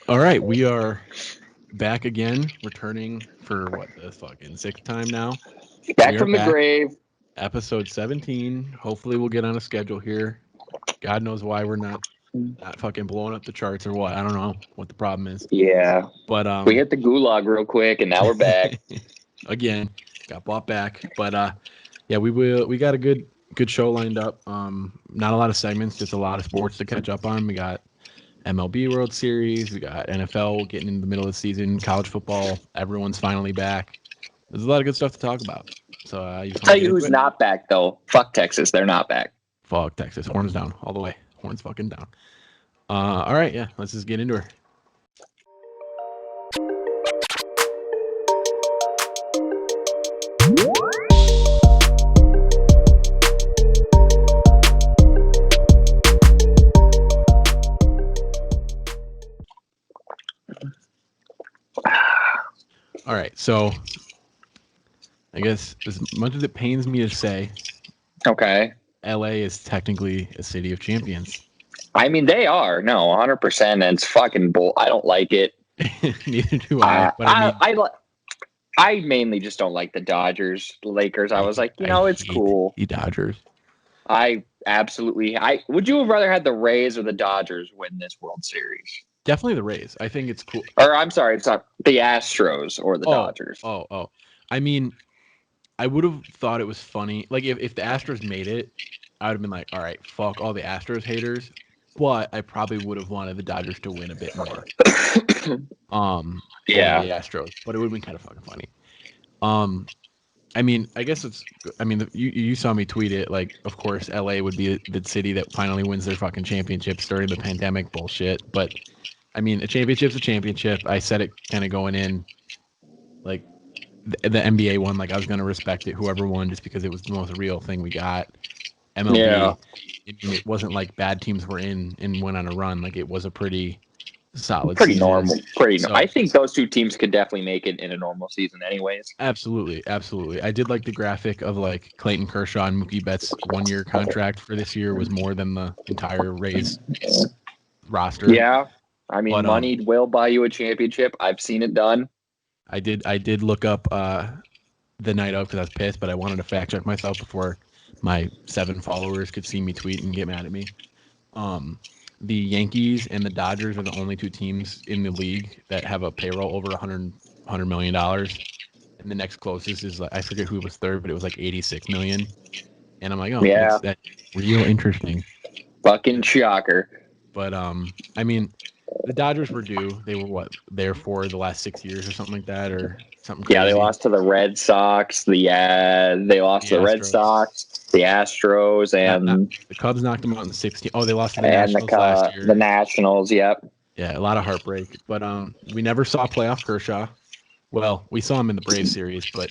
All right, we are back again, returning for what the fucking sixth time now. We Back are from the back, grave. episode 17. Hopefully, we'll get on a schedule here. God knows why we're not fucking blowing up the charts or what. I don't know what the problem is, Yeah. but We hit the gulag real quick and now we're back. again, got bought back. But yeah, we got a good show lined up. Not a lot of segments, just a lot of sports to catch up on. We got MLB World Series. We got NFL getting into the middle of the season, college football. Everyone's finally back. There's a lot of good stuff to talk about. So you just want Tell to you get into who's it? not back though. Fuck Texas. They're not back. Fuck Texas. Horns down all the way. Horns fucking down. All right, yeah. Let's just get into her. All right, so I guess as much as it pains me to say, Okay. LA is technically a city of champions. I mean, they are. No, 100%. And it's fucking bull. I don't like it. Neither do I. But I mean, I mainly just don't like the Dodgers, Lakers. I was like, I it's hate cool. the Dodgers. I absolutely. Would you have rather had the Rays or the Dodgers win this World Series? Definitely the Rays. I think it's cool. Or I'm sorry, it's not the Astros or the Dodgers. Oh. I mean, I would have thought it was funny. Like if the Astros made it, I would have been like, all right, fuck all the Astros haters. But I probably would have wanted the Dodgers to win a bit more. Yeah. Over the Astros. But it would have been kind of fucking funny. I mean, I guess it's. I mean, you saw me tweet it. Like, of course, LA would be the city that finally wins their fucking championships during the pandemic bullshit. But I mean, a championship's a championship. I said it kind of going in, like the NBA one. Like I was gonna respect it, whoever won, just because it was the most real thing we got. MLB, Yeah. I mean, it wasn't like bad teams were in and went on a run. Like it was a pretty solid Pretty season. normal. So- I think those two teams could definitely make it in a normal season, anyways. Absolutely. I did like the graphic of like Clayton Kershaw and Mookie Betts' 1-year contract for this year was more than the entire Rays roster. Yeah. I mean, But, money will buy you a championship. I've seen it done. I did look up the night of because I was pissed, but I wanted to fact check myself before my 7 followers could see me tweet and get mad at me. The Yankees and the Dodgers are the only 2 teams in the league that have a payroll over $100 million. And the next closest is like, I forget who was third, but it was like 86 million. And I'm like, oh, Yeah. that's real interesting. Fucking shocker. But I mean, the Dodgers were due. They were what there for the last 6 years or something like that, or something crazy. Yeah, they lost to the Red Sox. They lost to the Red Astros. Sox, the Astros, and The Cubs knocked them out in 16. Oh, they lost to the and Nationals last year. the Nationals. Yep. Yeah, a lot of heartbreak. But we never saw playoff Kershaw. Well, we saw him in the Braves series, but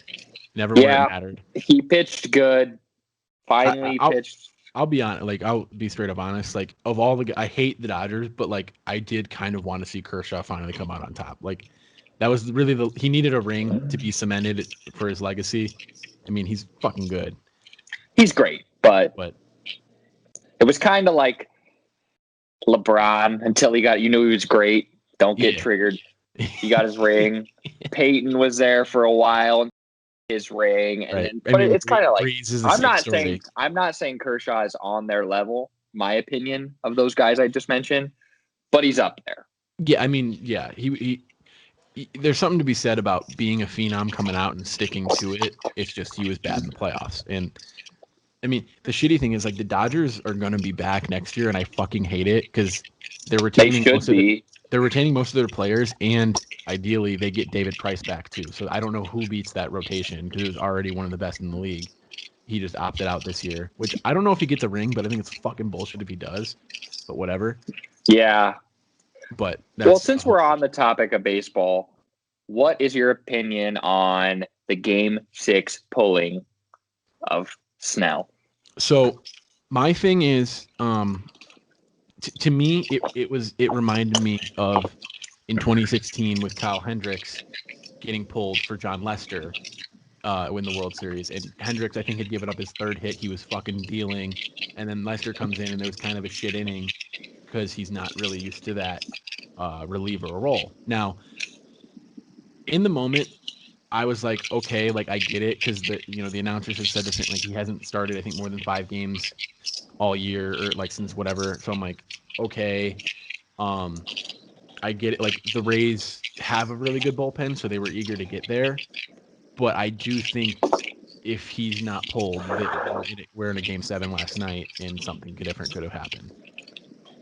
never would have mattered. He pitched good. Finally pitched. I'll be honest. Like I'll be straight up honest. Like of all the, I hate the Dodgers, but like I did kind of want to see Kershaw finally come out on top. Like that was really he needed a ring to be cemented for his legacy. I mean, he's fucking good. He's great, but But it was kind of like LeBron until he got. You knew he was great. Don't get triggered. He got his ring. Peyton was there for a while. His ring, and right. then, but it's kind of like I'm not saying Kershaw is on their level. My opinion of those guys I just mentioned, but he's up there. Yeah, I mean, yeah, he there's something to be said about being a phenom coming out and sticking to it. It's just he was bad in the playoffs, and I mean the shitty thing is like the Dodgers are going to be back next year, and I fucking hate it because they're retaining they're retaining most of their players, and ideally they get David Price back too. So I don't know who beats that rotation because he was already one of the best in the league. He just opted out this year, which I don't know if he gets a ring, but I think it's fucking bullshit if he does. But whatever. Yeah. But since we're on the topic of baseball, what is your opinion on the Game 6 pulling of Snell? So my thing is, to me, it reminded me of in 2016 with Kyle Hendricks getting pulled for John Lester win the World Series. And Hendricks, I think, had given up his 3rd hit. He was fucking dealing. And then Lester comes in, and there was kind of a shit inning because he's not really used to that. reliever role. Now, in the moment, I was like, okay, like I get it because the announcers had said the same. Like he hasn't started, I think, more than 5 games all year or like since whatever. So I'm like, okay, I get it. Like the Rays have a really good bullpen, so they were eager to get there. But I do think if he's not pulled, we're in a game 7 last night, and something different could have happened.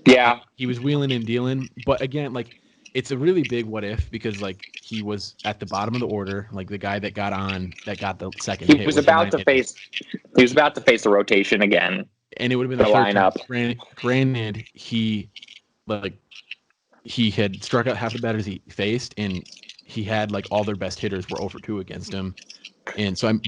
Yeah, he was wheeling and dealing, but again, like it's a really big what if because like he was at the bottom of the order, like the guy that got the second he hit was about to face. He was about to face the rotation again. And it would have been the third lineup. Time. Granted, he had struck out half the batters he faced, and he had like all their best hitters were 0-2 against him. And so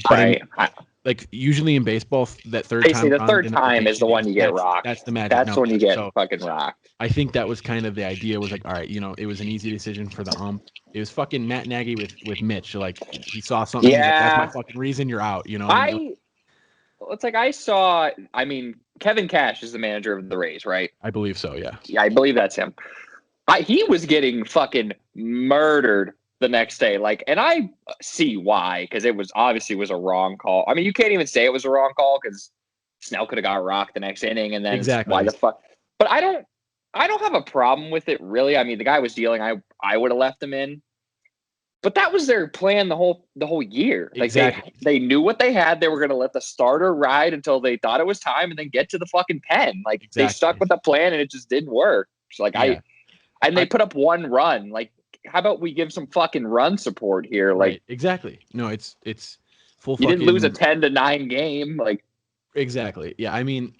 like usually in baseball, that third time. The third time is the one you get rocked. That's the magic. That's when you get fucking rocked. I think that was kind of the idea. Was like, all right, it was an easy decision for the ump. It was fucking Matt Nagy with Mitch. Like he saw something. Yeah, like, that's my fucking reason you're out. It's like I saw. I mean, Kevin Cash is the manager of the Rays, right? I believe so. Yeah. Yeah, I believe that's him. He was getting fucking murdered the next day. Like, and I see why, because it was obviously was a wrong call. I mean, you can't even say it was a wrong call because Snell could have got rocked the next inning, and then exactly. Why the fuck? But I don't have a problem with it really. I mean, the guy was dealing. I would have left him in, but that was their plan the whole year. Like exactly. they knew what they had. They were going to let the starter ride until they thought it was time, and then get to the fucking pen. Like They stuck with the plan, and it just didn't work. So like they put up 1 run. Like, how about we give some fucking run support here? Like, right, exactly. No, it's full. You didn't lose a 10-9 game. Like, exactly. Yeah, I mean,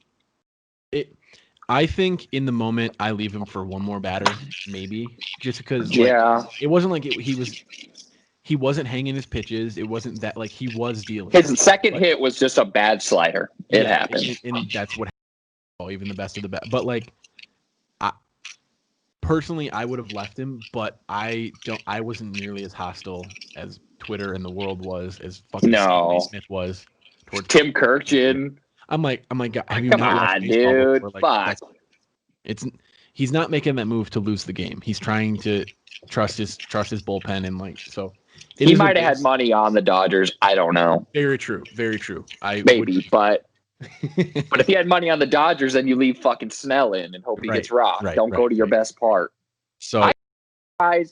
I think in the moment I leave him for one more batter, maybe, just because. It wasn't like he wasn't hanging his pitches. It wasn't that like he was dealing. His second hit was just a bad slider. It happened, and that's what happened. Even the best of the best, but like. Personally, I would have left him, but I wasn't nearly as hostile as Twitter and the world was, as fucking Smith was towards Tim Kirchin. I'm like, God, have you come on, dude? Like, he's not making that move to lose the game. He's trying to trust his bullpen, and like so. He might have had money on the Dodgers. I don't know. Very true. Very true. But if you had money on the Dodgers, then you leave fucking Snell in and hope he gets rocked. Don't go to your best part. So I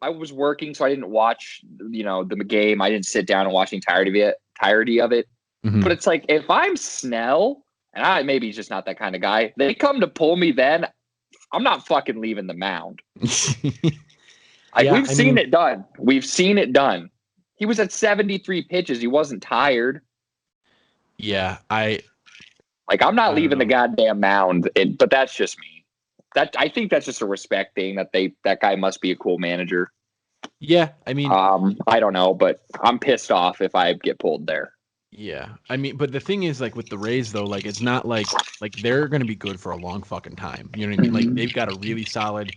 was working, so I didn't watch, the game. I didn't sit down and watch the entirety of it. Mm-hmm. But it's like, if I'm Snell, and I maybe he's just not that kind of guy, they come to pull me then, I'm not fucking leaving the mound. We've seen it done. We've seen it done. He was at 73 pitches. He wasn't tired. Yeah, I'm not leaving the goddamn mound, but that's just me. I think that's just a respect thing that guy must be a cool manager. Yeah, I mean, I don't know, but I'm pissed off if I get pulled there. Yeah, I mean, but the thing is, like with the Rays though, like it's not like they're going to be good for a long fucking time. You know what I mean? Like they've got a really solid.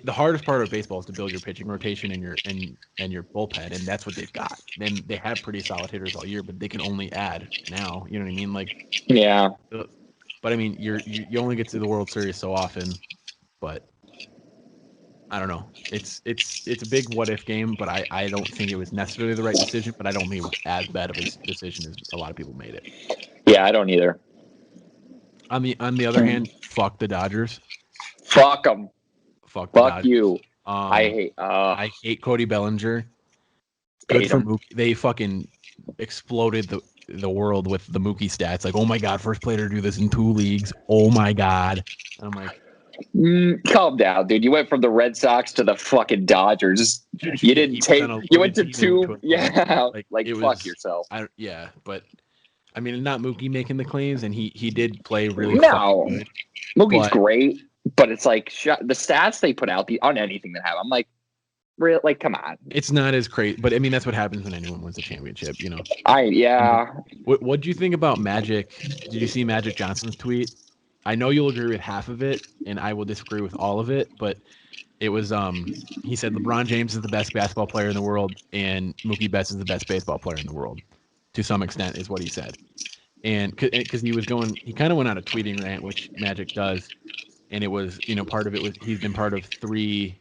The hardest part of baseball is to build your pitching rotation and your bullpen, and that's what they've got. And they have pretty solid hitters all year, but they can only add now. You know what I mean? Like, yeah. But I mean, you only get to the World Series so often. But I don't know. It's a big what if game, but I don't think it was necessarily the right decision. But I don't think it was as bad of a decision as a lot of people made it. Yeah, I don't either. On the other hand, fuck the Dodgers. Fuck them. Fuck you. I hate Cody Bellinger. Good for Mookie. They fucking exploded the world with the Mookie stats. Like, oh my god, first player to do this in 2 leagues. Oh my god. And I'm like, calm down, dude. You went from the Red Sox to the fucking Dodgers. You didn't take. You went to 2. Yeah, like fuck yourself. But I mean, not Mookie making the claims, and he did play really. No, good, Mookie's great. But it's like the stats they put out on anything that happen. I'm like, really? Like, come on. It's not as crazy, but I mean, that's what happens when anyone wins a championship, What do you think about Magic? Did you see Magic Johnson's tweet? I know you'll agree with half of it, and I will disagree with all of it. But it was he said LeBron James is the best basketball player in the world, and Mookie Betts is the best baseball player in the world. To some extent, is what he said. And because he kind of went on a tweeting rant, which Magic does. and it was, part of it was he's been part of 3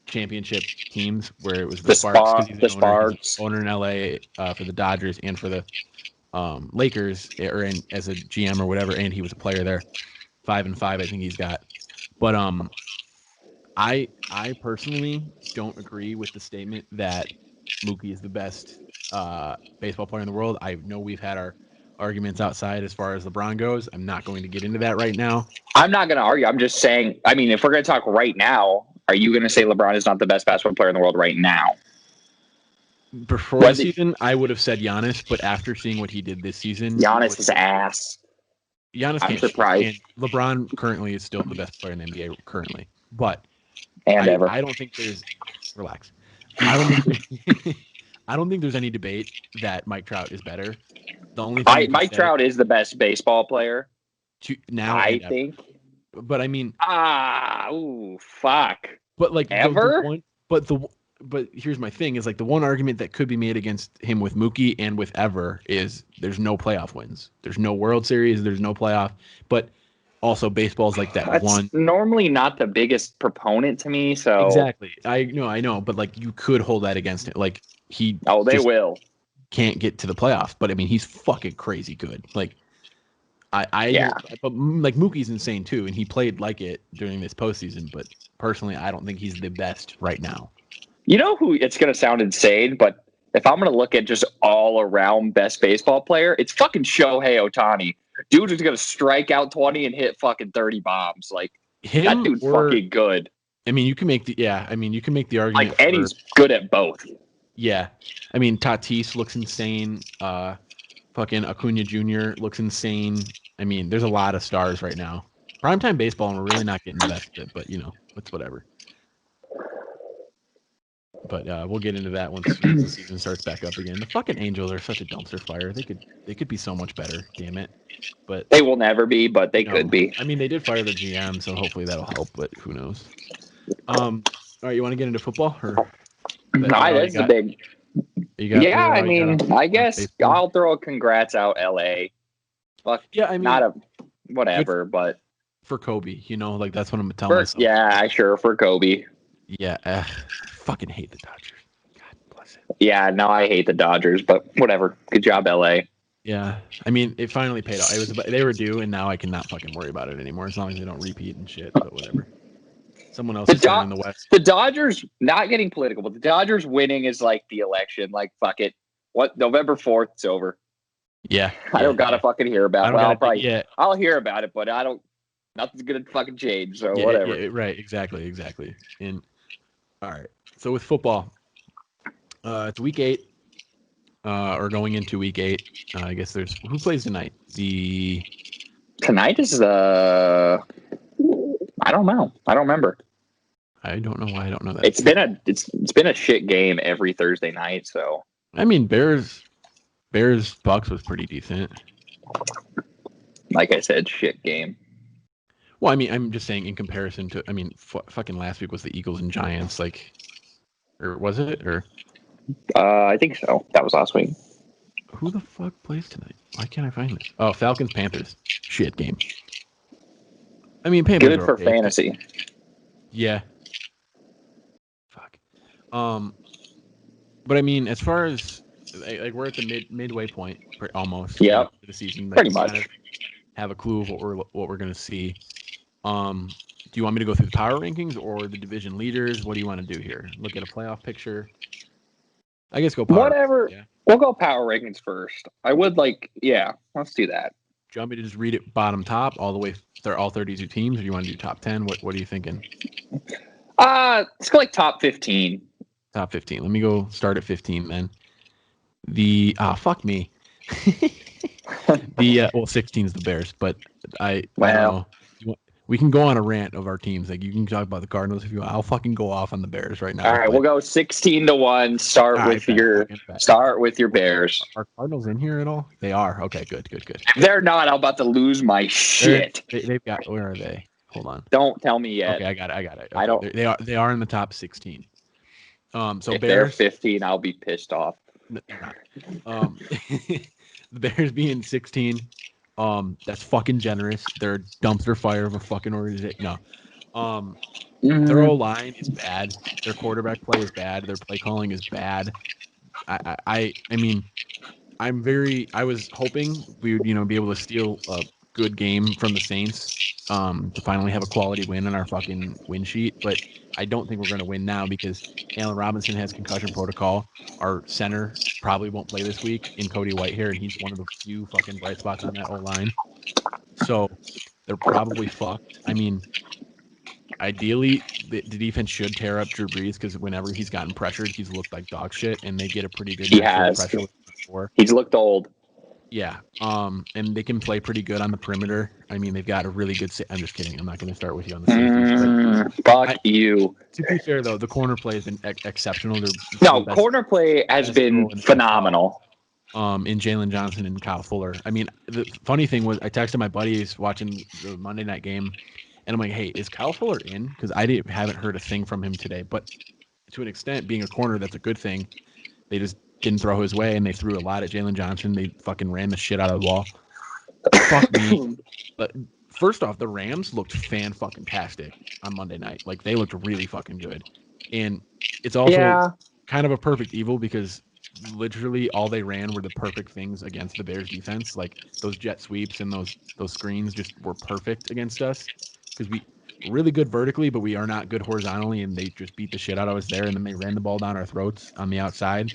championship teams where it was the Sparks because he's an owner. He's an owner in LA for the Dodgers and for the Lakers, as a GM or whatever, and he was a player there. 5-5, I think he's got. But I personally don't agree with the statement that Mookie is the best baseball player in the world. I know we've had our arguments outside as far as LeBron goes. I'm not going to get into that right now. I'm not going to argue. I'm just saying, I mean, if we're going to talk right now, are you going to say LeBron is not the best basketball player in the world right now? Before the season, I would have said Giannis, but after seeing what he did this season, Giannis is ass. Giannis I'm surprised. LeBron currently is still the best player in the NBA currently, but ever. I don't think there's relax. I don't think there's any debate that Mike Trout is better. The only thing Mike Trout is the best baseball player now. I think. But I mean, fuck. But like ever. But here's my thing: is like the one argument that could be made against him with Mookie and with ever is there's no playoff wins, there's no World Series, there's no playoff. But also, baseball's like that. That's normally not the biggest proponent to me. So exactly, I know, but like you could hold that against it. Like he, they will can't get to the playoffs, but I mean he's fucking crazy good. Like but like Mookie's insane too, and he played like it during this postseason. But personally, I don't think he's the best right now. You know who? It's gonna sound insane, but if I'm gonna look at just all around best baseball player, it's fucking Shohei Ohtani. Dude is gonna strike out 20 and hit fucking 30 bombs. Like that dude's fucking good. I mean, you can make the argument. Like, and he's good at both. Yeah, I mean, Tatis looks insane. Fucking Acuna Jr. looks insane. I mean, there's a lot of stars right now. Primetime baseball, and we're really not getting invested, but it's whatever. But we'll get into that once the season starts back up again. The fucking Angels are such a dumpster fire. They could be so much better. Damn it! But they will never be. But they could be. I mean, they did fire the GM, so hopefully that'll help. But who knows? All right, you want to get into football or? That's the big. Yeah, I mean, I guess I'll throw a congrats out, LA. Fuck. Yeah, I mean, not a whatever, but for Kobe, like that's what I'm telling myself. Yeah, sure, for Kobe. Yeah, fucking hate the Dodgers. God bless it. Yeah, no, I hate the Dodgers, but whatever. Good job, LA. Yeah, I mean, it finally paid off. They were due, and now I cannot fucking worry about it anymore as long as they don't repeat and shit. But whatever. Someone else is in the West. The Dodgers, not getting political, but the Dodgers winning is like the election. Like, fuck it. What? November 4th, it's over. Yeah. I don't gotta fucking hear about it. I'll hear about it, but I don't. Nothing's gonna fucking change. So whatever. Yeah, right. Exactly. And all right. So with football, it's week 8. Or going into week 8. I guess who plays tonight? Tonight is I don't know. I don't remember. I don't know why I don't know that. It's been a shit game every Thursday night. So I mean, Bears Bucks was pretty decent. Like I said, shit game. Well, I mean, I'm just saying in comparison to. I mean, fucking last week was the Eagles and Giants. Or was it? Or I think so. That was last week. Who the fuck plays tonight? Why can't I find this? Oh, Falcons Panthers. Shit game. I mean, Panthers good for fantasy. Yeah. Fuck. But I mean, as far as we're at the midway point, almost. Yeah. For the season, pretty much. Have a clue of what we're gonna see. Do you want me to go through the power rankings or the division leaders? What do you want to do here? Look at a playoff picture. I guess go power. Whatever. Yeah. We'll go power rankings first. I would let's do that. Do you want me to just read it bottom top all the way? They're all 32 teams, or do you want to do top 10? What are you thinking? Let's go top 15. Top 15. Let me go start at 15 then. Fuck me. 16 is the Bears, but I don't know. We can go on a rant of our teams. Like you can talk about the Cardinals if you want. I'll fucking go off on the Bears right now. All right, we'll go 16-1. Start with your Bears. Are Cardinals in here at all? They are. Okay, good. If they're not, I'm about to lose my shit. They've got. Where are they? Hold on. Don't tell me yet. Okay, I got it. Okay, I don't. They are in the top 16. So if Bears, they're 15, I'll be pissed off. The Bears being 16. That's fucking generous. They're a dumpster fire of a fucking organization. No. Their Mm, O-line is bad. Their quarterback play is bad. Their play calling is bad. I mean, I was hoping we would, be able to steal a good game from the Saints, to finally have a quality win on our fucking win sheet. But I don't think we're going to win now because Allen Robinson has concussion protocol. Our center probably won't play this week in Cody Whitehair, and he's one of the few fucking bright spots on that O-line. So they're probably fucked. I mean, ideally, the defense should tear up Drew Brees because whenever he's gotten pressured, he's looked like dog shit, and they get a pretty good he near field has. pressure with him before. He's looked old. Yeah. And they can play pretty good on the perimeter. I mean, they've got a really good. I'm just kidding. I'm not going to start with you on the safeties. Fuck you. To be fair, though, the corner play has been exceptional. No, corner play has been phenomenal. In Jalen Johnson and Kyle Fuller. I mean, the funny thing was, I texted my buddies watching the Monday night game, and I'm like, "Hey, is Kyle Fuller in?" Because I haven't heard a thing from him today. But to an extent, being a corner, that's a good thing. They just didn't throw his way, and they threw a lot at Jalen Johnson. They fucking ran the shit out of the wall. Fuck me. But first off, the Rams looked fan-fucking-tastic on Monday night. Like, they looked really fucking good. And it's also kind of a perfect evil because literally all they ran were the perfect things against the Bears defense. Like, those jet sweeps and those screens just were perfect against us because we're really good vertically, but we are not good horizontally, and they just beat the shit out of us there, and then they ran the ball down our throats on the outside.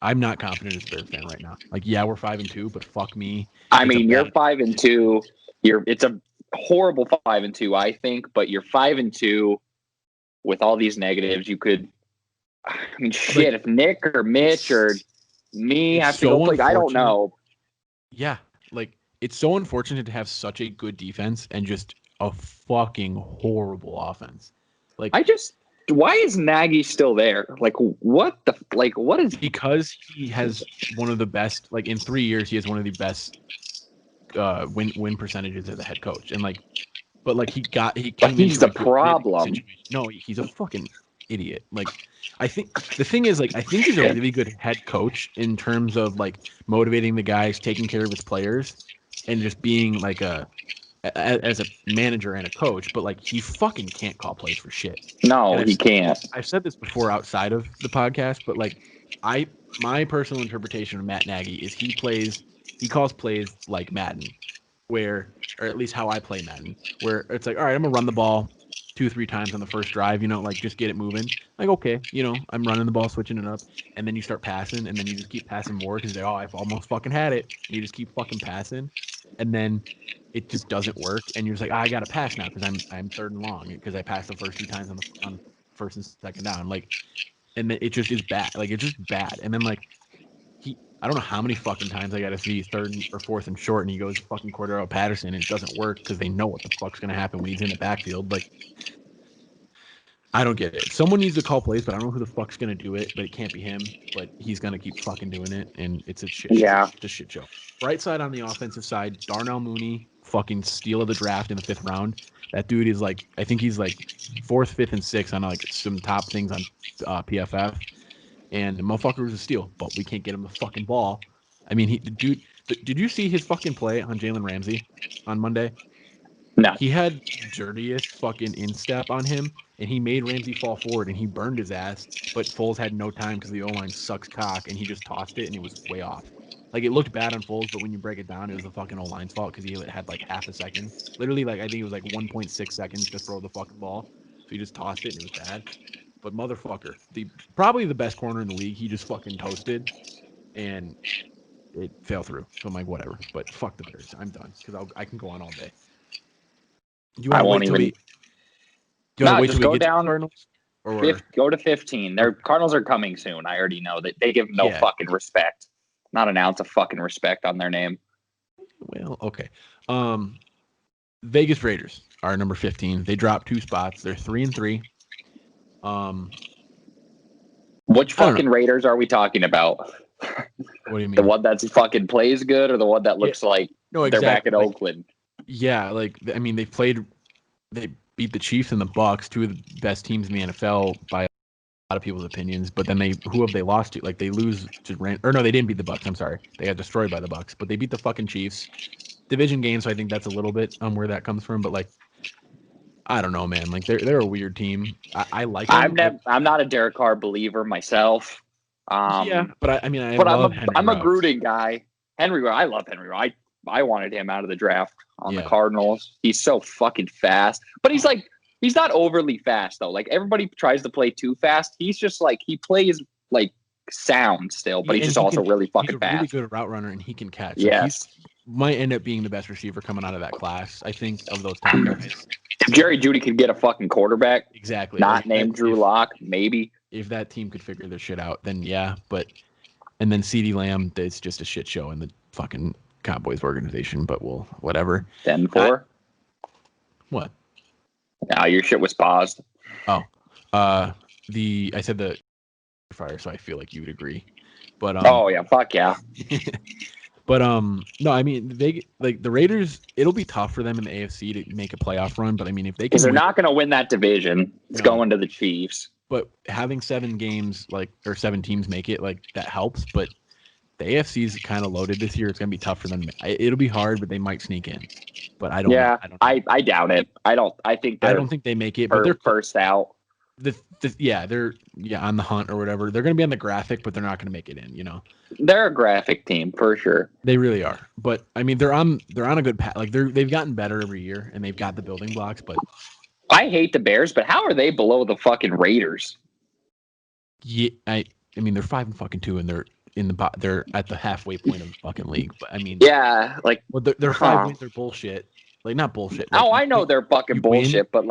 I'm not confident as a Bears fan right now. Like, yeah, we're 5-2, but fuck me. I mean, you're 5-2. It's a horrible 5-2, I think, but you're 5-2 with all these negatives. You could, I mean, shit. If Nick or Mitch or me have to go play, I don't know. Yeah, like, it's so unfortunate to have such a good defense and just a fucking horrible offense. Like, why is Nagy still there? Like, what is? Because he has one of the best, like, in 3 years, he has one of the best win percentages as a head coach. And, like, but, like, he came he's the problem. No, he's a fucking idiot. Like, I think the thing is, like, I think he's a really good head coach in terms of, like, motivating the guys, taking care of his players, and just being, like, as a manager and a coach, but, like, he fucking can't call plays for shit. No, he can't. I've said this before outside of the podcast, but, like, my personal interpretation of Matt Nagy is he calls plays like Madden, or at least how I play Madden, where it's like, all right, I'm gonna run the ball 2-3 times on the first drive, like, just get it moving. Like, okay, I'm running the ball, switching it up, and then you start passing, and then you just keep passing more because I've almost fucking had it. And you just keep fucking passing, and then it just doesn't work, and you're just like, I gotta pass now because I'm third and long because I passed the first 2 times on first and second down, like, and then it just is bad. Like, it's just bad, and then, like, I don't know how many fucking times I got to see third or fourth and short, and he goes fucking Cordero Patterson, and it doesn't work because they know what the fuck's gonna happen when he's in the backfield. Like, I don't get it. Someone needs to call plays, but I don't know who the fuck's gonna do it. But it can't be him. But he's gonna keep fucking doing it, and it's a shit show. It's a shit show. Bright side on the offensive side, Darnell Mooney, fucking steal of the draft in the 5th round. That dude is, like, I think he's like 4th, 5th, and 6th on, like, some top things on PFF. And the motherfucker was a steal, but we can't get him the fucking ball. I mean, did you see his fucking play on Jalen Ramsey on Monday? No. He had dirtiest fucking instep on him, and he made Ramsey fall forward, and he burned his ass, but Foles had no time because the O-line sucks cock, and he just tossed it, and it was way off. Like, it looked bad on Foles, but when you break it down, it was the fucking O-line's fault because he had, like, half a second. Literally, like, I think it was, like, 1.6 seconds to throw the fucking ball. So he just tossed it, and it was bad. But motherfucker, probably the best corner in the league, he just fucking toasted, and it fell through. So I'm like, whatever. But fuck the Bears. I'm done because I can go on all day. Do you want to wait till we? Do you want to wait till we get down? Cardinals? Or go to 15. Their Cardinals are coming soon. I already know that they give no fucking respect. Not an ounce of fucking respect on their name. Well, okay. Vegas Raiders are number 15. They dropped 2 spots. They're 3-3. Which fucking Raiders are we talking about? What do you mean? The one that's fucking plays good, or the one that looks like they're back at Oakland? Yeah, like, I mean, they beat the Chiefs and the Bucks, 2 of the best teams in the NFL by lot of people's opinions, but then who have they lost to? Like they lose to no, they didn't beat the Bucks. I'm sorry, they got destroyed by the Bucks, but they beat the fucking Chiefs. Division game, so I think that's a little bit where that comes from. But like, I don't know, man. Like they're a weird team. I like them. I'm not a Derek Carr believer myself. Yeah, but I love Henry I'm a Ruggs. Gruden guy. Henry Ruggs, I love Henry Ruggs. I wanted him out of the draft on the Cardinals. He's so fucking fast, but he's not overly fast though. Like everybody tries to play too fast. He's just like he plays like sound still, but he's just also really fucking fast. He's a really good route runner and he can catch. Yes. He might end up being the best receiver coming out of that class. I think of those top guys. If Jerry Jeudy could get a fucking quarterback, exactly, not named Drew Lock, maybe. If that team could figure their shit out, then yeah. But and then CeeDee Lamb, it's just a shit show in the fucking Cowboys organization. But we'll whatever. 10-4. What? Now your shit was paused. Oh, I said the fire, so I feel like you would agree. But oh yeah, fuck yeah. But no, I mean they like the Raiders. It'll be tough for them in the AFC to make a playoff run. But I mean if they can, because they're not going to win that division. It's going to the Chiefs. But having 7 games or 7 teams make it that helps. But the AFC is kind of loaded this year. It's going to be tough for them. It'll be hard, but they might sneak in. But I don't. Yeah, I doubt it. I don't think they make it. But they're first out. They're on the hunt or whatever. They're going to be on the graphic, but they're not going to make it in. You know, they're a graphic team for sure. They really are. But I mean, they're on a good path. Like they've gotten better every year, and they've got the building blocks. But I hate the Bears, but how are they below the fucking Raiders? Yeah, I mean they're 5-2, and they're at the halfway point of the fucking league. But I mean, yeah, like they're 5 wins. They're bullshit. Like not bullshit. Like, I know they're fucking bullshit, but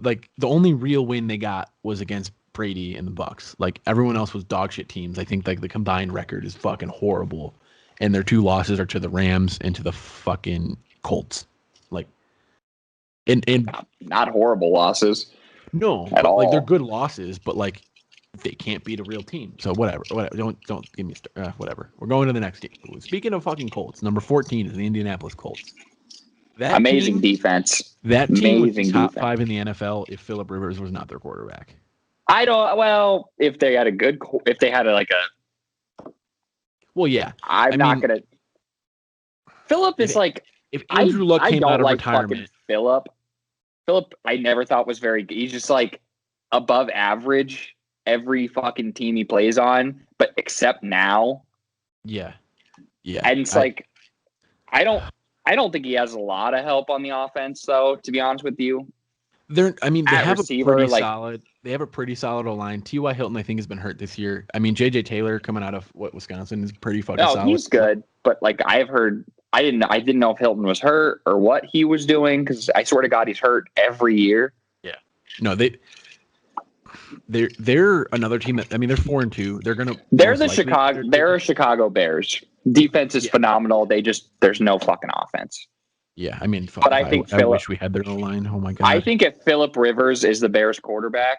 the only real win they got was against Brady and the Bucks. Like everyone else was dog shit teams. I think like the combined record is fucking horrible, and their 2 losses are to the Rams and to the fucking Colts. Like, and not horrible losses. No, at all. Like they're good losses, but like they can't beat a real team. So whatever. Don't give me whatever. We're going to the next team. Speaking of fucking Colts, number 14 is the Indianapolis Colts. That amazing defense. That team would be top 5 in the NFL if Phillip Rivers was not their quarterback. If they had well, yeah. I'm not gonna. Phillip is if Andrew Luck came out of retirement. Phillip, I never thought was very good. He's just above average every fucking team he plays on, but except now. Yeah. And it's I don't think he has a lot of help on the offense, though. To be honest with you, they have receiver, They have a pretty solid O-line. T.Y. Hilton, I think, has been hurt this year. I mean, J.J. Taylor coming out of Wisconsin is pretty fucking solid. No, he's good, but I've heard, I didn't know if Hilton was hurt or what he was doing, because I swear to God, he's hurt every year. Yeah, no, they're another team that they're 4-2. They're a Chicago Bears. Defense is phenomenal. There's no fucking offense. Yeah, I mean, but I wish we had their O-line. Oh my God. I think if Phillip Rivers is the Bears quarterback,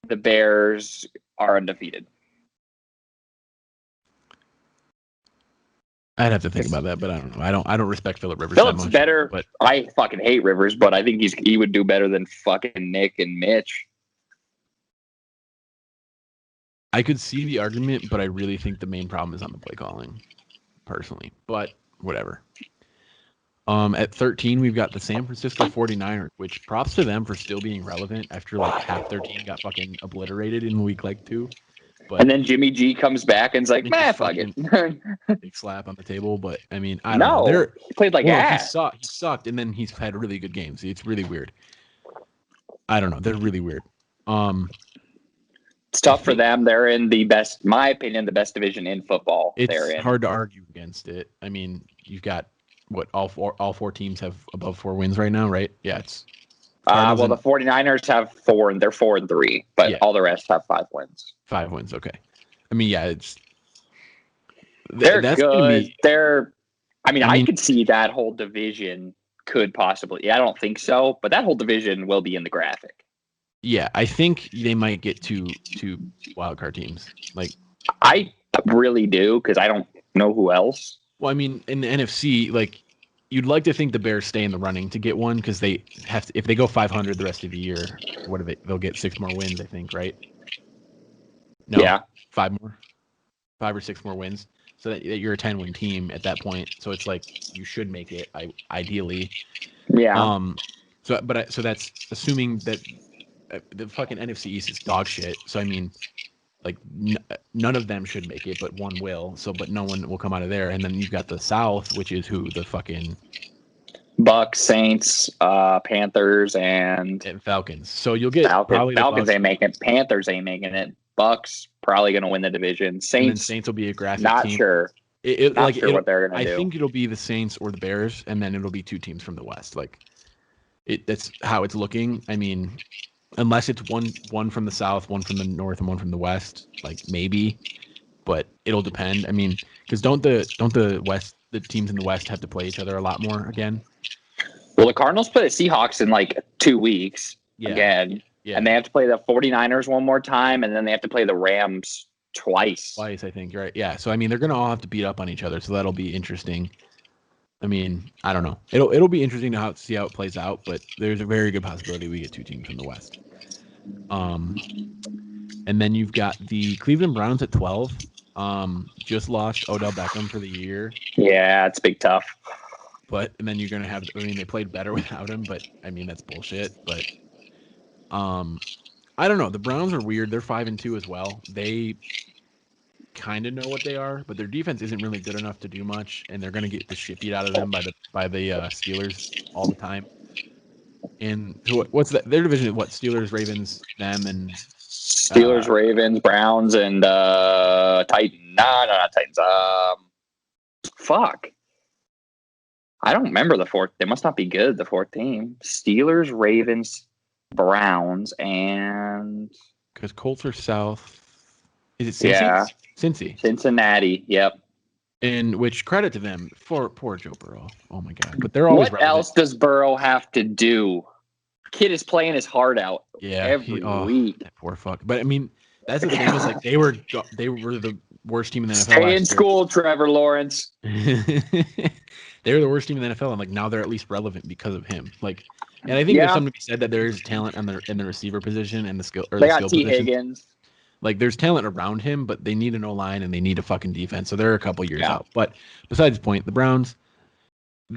the Bears are undefeated. I'd have to think about that, but I don't know. I don't respect Phillip Rivers. Phillip's that much, better. But I fucking hate Rivers, but I think he would do better than fucking Nick and Mitch. I could see the argument, but I really think the main problem is on the play calling, personally. But whatever. At 13, we've got the San Francisco 49ers, which props to them for still being relevant after half their team got fucking obliterated in week 2. But and then Jimmy G comes back and is like, man, fuck it. Big slap on the table. But I mean, I don't know. He played ass. He sucked, and then he's had really good games. It's really weird. I don't know. They're really weird. It's tough for them. They're in the best, my opinion, the best division in football. It's hard to argue against it. I mean, you've got all four teams have above 4 wins right now, right? Yeah, it's the 49ers have 4 and they're 4-3, but all the rest have 5 wins. 5 wins, okay. I mean, yeah, they're good. I could see that whole division could possibly. I don't think so, but that whole division will be in the graphic. Yeah, I think they might get two wildcard teams. I really do, because I don't know who else. Well, I mean, in the NFC, you'd like to think the Bears stay in the running to get one, because they have to, if they go 500 the rest of the year, they'll get 6 more wins, I think, right? No, Yeah. 5 or 6 more wins, so that you're a 10-win team at that point. So it's like you should make it, ideally. Yeah. So that's assuming that the fucking NFC East is dog shit. So I mean, like none of them should make it, but one will. So, but no one will come out of there. And then you've got the South, which is who the fucking Bucks, Saints, Panthers, and Falcons. So you'll get Falcons. probably the Falcons Bucks, ain't making it. Panthers ain't making it. Bucks probably going to win the division. and then Saints, Saints will be a graphic not team. sure. Not sure what they're going to do. I think it'll be the Saints or the Bears, and then it'll be 2 teams from the West. Like that's how it's looking. I mean, unless it's one from the South, one from the North, and one from the West, like maybe, but it'll depend. I mean, because don't the teams in the West have to play each other a lot more again? Well, the Cardinals play the Seahawks in like 2 weeks again. Yeah. And they have to play the 49ers one more time, and then they have to play the Rams twice. I think, right? Yeah. So I mean, they're gonna all have to beat up on each other, so that'll be interesting. I mean, I don't know. It'll be interesting to see how it plays out, but there's a very good possibility we get 2 teams from the West. And then you've got the Cleveland Browns at 12. Just lost Odell Beckham for the year. Yeah, it's big tough. And then you're gonna have. I mean, they played better without him, but I mean that's bullshit. But I don't know. The Browns are weird. They're 5-2 as well. They kind of know what they are, but their defense isn't really good enough to do much, and they're gonna get the shit beat out of them by the Steelers all the time. And so what's that? Their division is what? Steelers, Ravens, them, and Steelers, Ravens, Browns, and Titans. No, not Titans. Fuck. I don't remember the fourth. They must not be good, the fourth team. Steelers, Ravens, Browns, and... Because Colts are south. Is it Cincy? Yeah. Cincy. Cincinnati, yep. And which, credit to them, for poor Joe Burrow. Oh, my God. But they're always What relevant. else does Burrow have to do? Kid is playing his heart out every week. That poor fuck. But, I mean, that's the thing is, like, they were the worst team in the NFL Stay in school, Trevor Lawrence. They were the worst team in the NFL, and like now they're at least relevant because of him. Like, and I think there's something to be said that there is talent in the receiver position and the skill. Or they the got skill T. position. Higgins. Like, there's talent around him, but they need an O-line and they need a fucking defense. So they're a couple years out. But besides the point, the Browns.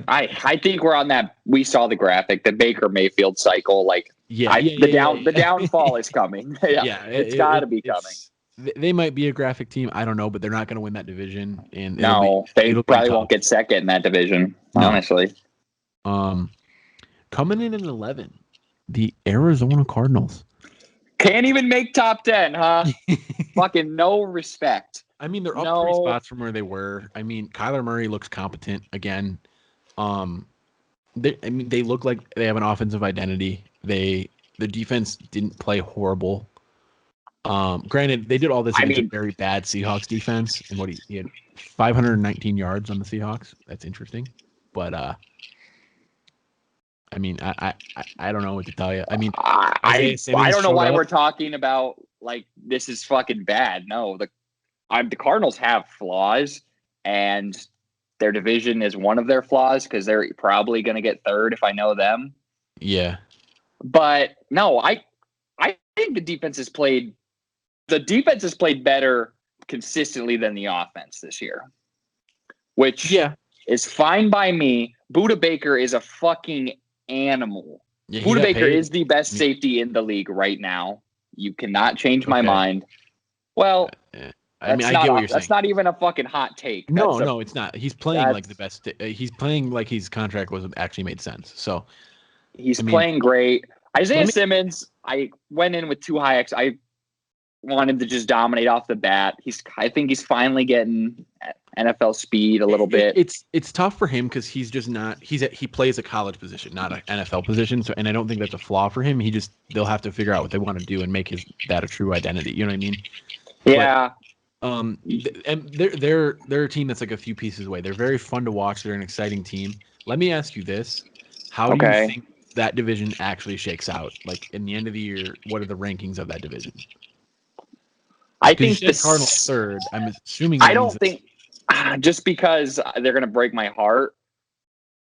I think we're on that. We saw the graphic, the Baker Mayfield cycle. Like, the downfall is coming. It's got to be coming. They might be a graphic team. I don't know, but they're not going to win that division. And they probably won't get second in that division, honestly. Coming in at 11, the Arizona Cardinals. Can't even make top 10, huh? Fucking no respect. I mean, they're up 3 spots from where they were. I mean, Kyler Murray looks competent again. They look like they have an offensive identity. The defense didn't play horrible. Granted, they did all this against a very bad Seahawks defense, and he had 519 yards on the Seahawks. That's interesting, but I mean, I don't know what to tell you. I mean, I don't know why we're talking about like this is fucking bad. No, the Cardinals have flaws, and their division is one of their flaws because they're probably going to get third if I know them. Yeah, but no, I think the defense has played better consistently than the offense this year, which is fine by me. Budda Baker is a fucking animal. Yeah, Budda Baker is the best safety in the league right now. You cannot change my mind. Well, I get what you're saying. That's not even a fucking hot take. No, it's not. He's playing like the best. He's playing like his contract was actually made sense. So he's playing great. Isaiah Simmons, I went in with too high I want him to just dominate off the bat. I think he's finally getting NFL speed a little bit. It's tough for him because he's just not. He plays a college position, not an NFL position. So, and I don't think that's a flaw for him. They'll have to figure out what they want to do and make that a true identity. You know what I mean? Yeah. And they're a team that's like a few pieces away. They're very fun to watch. They're an exciting team. Let me ask you this: how do you think that division actually shakes out? Like in the end of the year, what are the rankings of that division? I think the Cardinals third. I'm assuming. I don't think just because they're going to break my heart.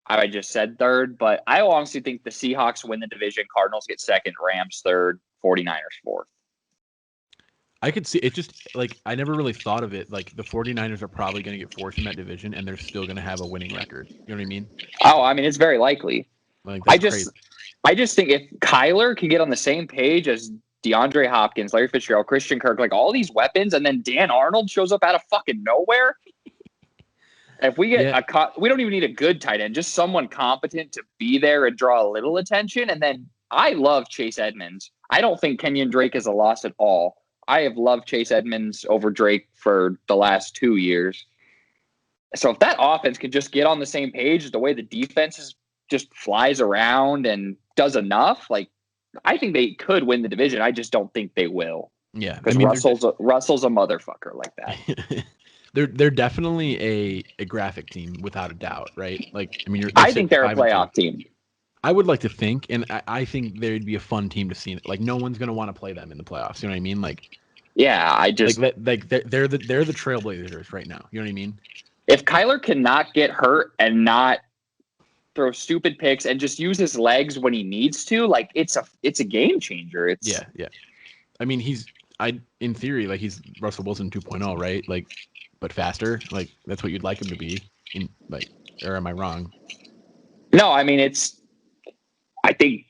I just said third, but I honestly think the Seahawks win the division. Cardinals get second. Rams third. 49ers fourth. I could see it. Just like I never really thought of it. Like the 49ers are probably going to get fourth in that division, and they're still going to have a winning record. You know what I mean? Oh, I mean, it's very likely. Like I that's just crazy. I just think if Kyler can get on the same page as DeAndre Hopkins, Larry Fitzgerald, Christian Kirk, like all these weapons, and then Dan Arnold shows up out of fucking nowhere. If we get Yeah, we don't even need a good tight end, just someone competent to be there and draw a little attention. And then I love Chase Edmonds. I don't think Kenyon Drake is a loss at all. I have loved Chase Edmonds over Drake for the last 2 years. So if that offense could just get on the same page, the way the defense is just flies around and does enough, like I think they could win the division. I just don't think they will. yeah. I Because mean, Russell's a motherfucker like that. they're definitely a graphic team without a doubt, right? Like, I mean, I think they're a playoff team. I would like to think, and I think they'd be a fun team to see. Like, no one's gonna want to play them in the playoffs. You know what I mean? Like, yeah, I just like they're the Trailblazers right now. You know what I mean? If Kyler cannot get hurt and not throw stupid picks and just use his legs when he needs to, like it's a game changer. Yeah. I mean, in theory, like he's Russell Wilson 2.0, right? Like, but faster. Like that's what you'd like him to be. Or am I wrong? No, I mean I think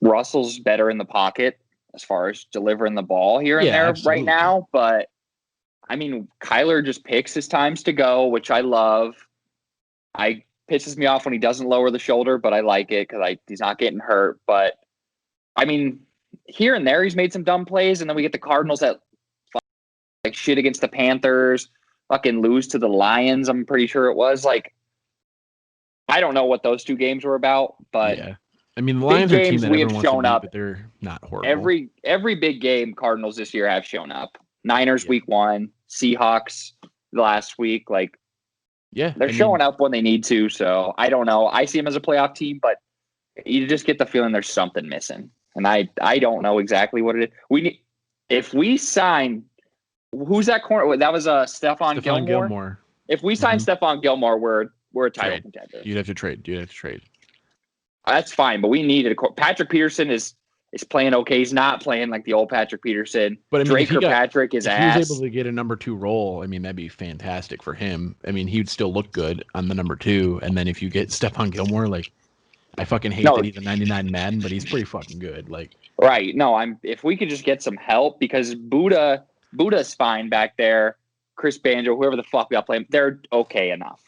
Russell's better in the pocket as far as delivering the ball here and there absolutely. right now, but I mean, Kyler just picks his times to go, which I love. Pisses me off when he doesn't lower the shoulder, but I like it because he's not getting hurt. But I mean, here and there he's made some dumb plays, and then we get the Cardinals that like shit against the Panthers, fucking lose to the Lions. I'm pretty sure it was like I don't know what those two games were about, but yeah. I mean, the Lions are a team that everyone wants to beat, but they're not horrible. Every big game Cardinals this year have shown up. Niners week 1, Seahawks last week, like they're showing up when they need to. So I don't know. I see them as a playoff team, but you just get the feeling there's something missing, and I don't know exactly what it is. If we sign, who's that corner? That was Stephon Gilmore. If we sign Stephon Gilmore, we're a title contender. You'd have to trade. That's fine, but we needed Patrick Peterson is playing okay. He's not playing like the old Patrick Peterson. But I mean, Drake Kirkpatrick is ass. If he was able to get a number 2 role, I mean, that'd be fantastic for him. I mean, he would still look good on the number 2. And then if you get Stephon Gilmore, like, I fucking hate that he's a 99 Madden, but he's pretty fucking good. Like, right? No, if we could just get some help because Buda's fine back there. Chris Banjo, whoever the fuck we got playing, they're okay enough.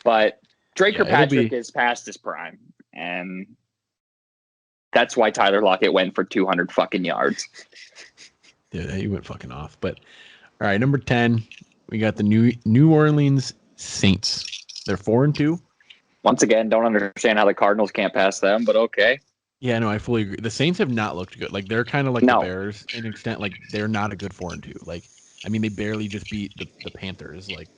But Drake Kirkpatrick is past his prime. And that's why Tyler Lockett went for 200 fucking yards. Yeah, he went fucking off. But all right, number 10, we got the New Orleans Saints. They're 4-2. Once again, don't understand how the Cardinals can't pass them, but okay. Yeah, no, I fully agree. The Saints have not looked good. Like they're kind of like the Bears in an extent. Like they're not a good 4-2. Like I mean, they barely just beat the Panthers. Like.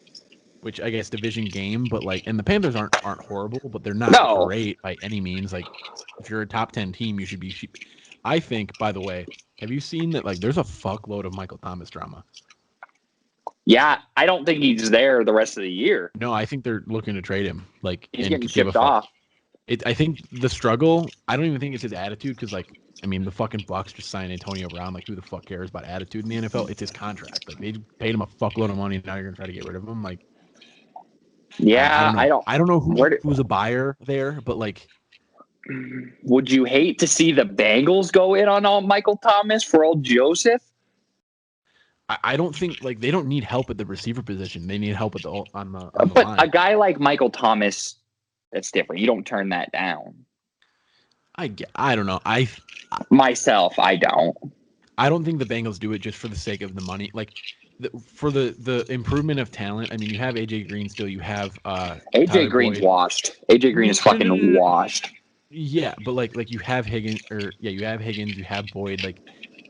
Which I guess division game, but like, and the Panthers aren't horrible, but they're not great by any means. Like, if you're a top 10 team, you should be. I think, by the way, have you seen that? Like, there's a fuckload of Michael Thomas drama. Yeah, I don't think he's there the rest of the year. No, I think they're looking to trade him. Like, he's getting shipped off. I think the struggle. I don't even think it's his attitude because, like, I mean, the fucking Bucks just signed Antonio Brown. Like, who the fuck cares about attitude in the NFL? It's his contract. Like, they paid him a fuckload of money, and now you're gonna try to get rid of him. Like. Yeah, I don't know who's a buyer there, but like, would you hate to see the Bengals go in on all Michael Thomas for old Joseph? I don't think like they don't need help at the receiver position. They need help at on the line. A guy like Michael Thomas, that's different. You don't turn that down. I don't know. I don't. I don't think the Bengals do it just for the sake of the money. Like. For the improvement of talent, I mean, you have AJ Green still. You have AJ Green's washed. AJ Green is fucking washed. Yeah, but like you have Higgins, you have Higgins. You have Boyd. Like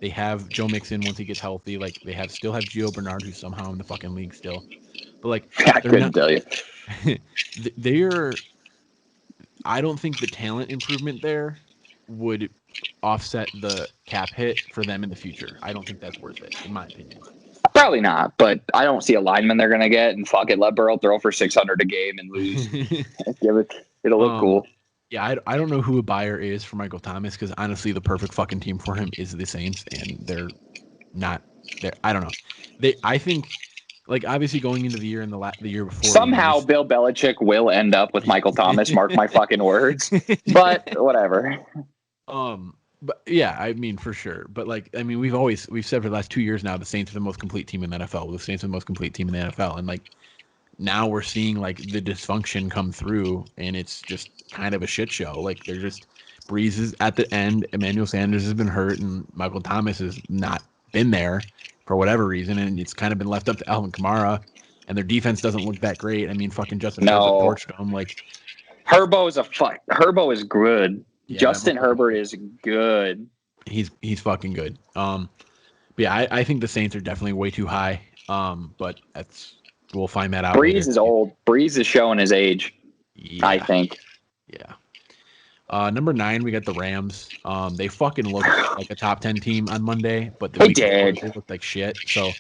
they have Joe Mixon once he gets healthy. Like they still have Gio Bernard, who's somehow in the fucking league still. But like I couldn't tell you. They're. I don't think the talent improvement there would offset the cap hit for them in the future. I don't think that's worth it, in my opinion. Probably not, but I don't see a lineman they're going to get, and fuck it, let Burrow throw for 600 a game and lose. It'll look cool. Yeah, I don't know who a buyer is for Michael Thomas because honestly, the perfect fucking team for him is the Saints, and they're not I don't know. I think, like, obviously going into the year and the year before. Somehow Bill Belichick will end up with Michael Thomas. Mark my fucking words. But whatever. But yeah, I mean, for sure. But like, I mean, we've said for the last 2 years now, the Saints are the most complete team in the NFL. The Saints are the most complete team in the NFL, and like now we're seeing like the dysfunction come through, and it's just kind of a shit show. Like they're just Breeze is at the end. Emmanuel Sanders has been hurt, and Michael Thomas has not been there for whatever reason, and it's kind of been left up to Alvin Kamara, and their defense doesn't look that great. I mean, fucking Justin Herbert torched them. Like Herbo is good. Yeah, Justin Herbert is good. He's fucking good. But yeah, I think the Saints are definitely way too high. But we'll find that out. Breeze is old. Breeze is showing his age. Yeah. I think. Yeah. Number 9, we got the Rams. They fucking looked like a top 10 team on Monday, but they did. They looked like shit. So,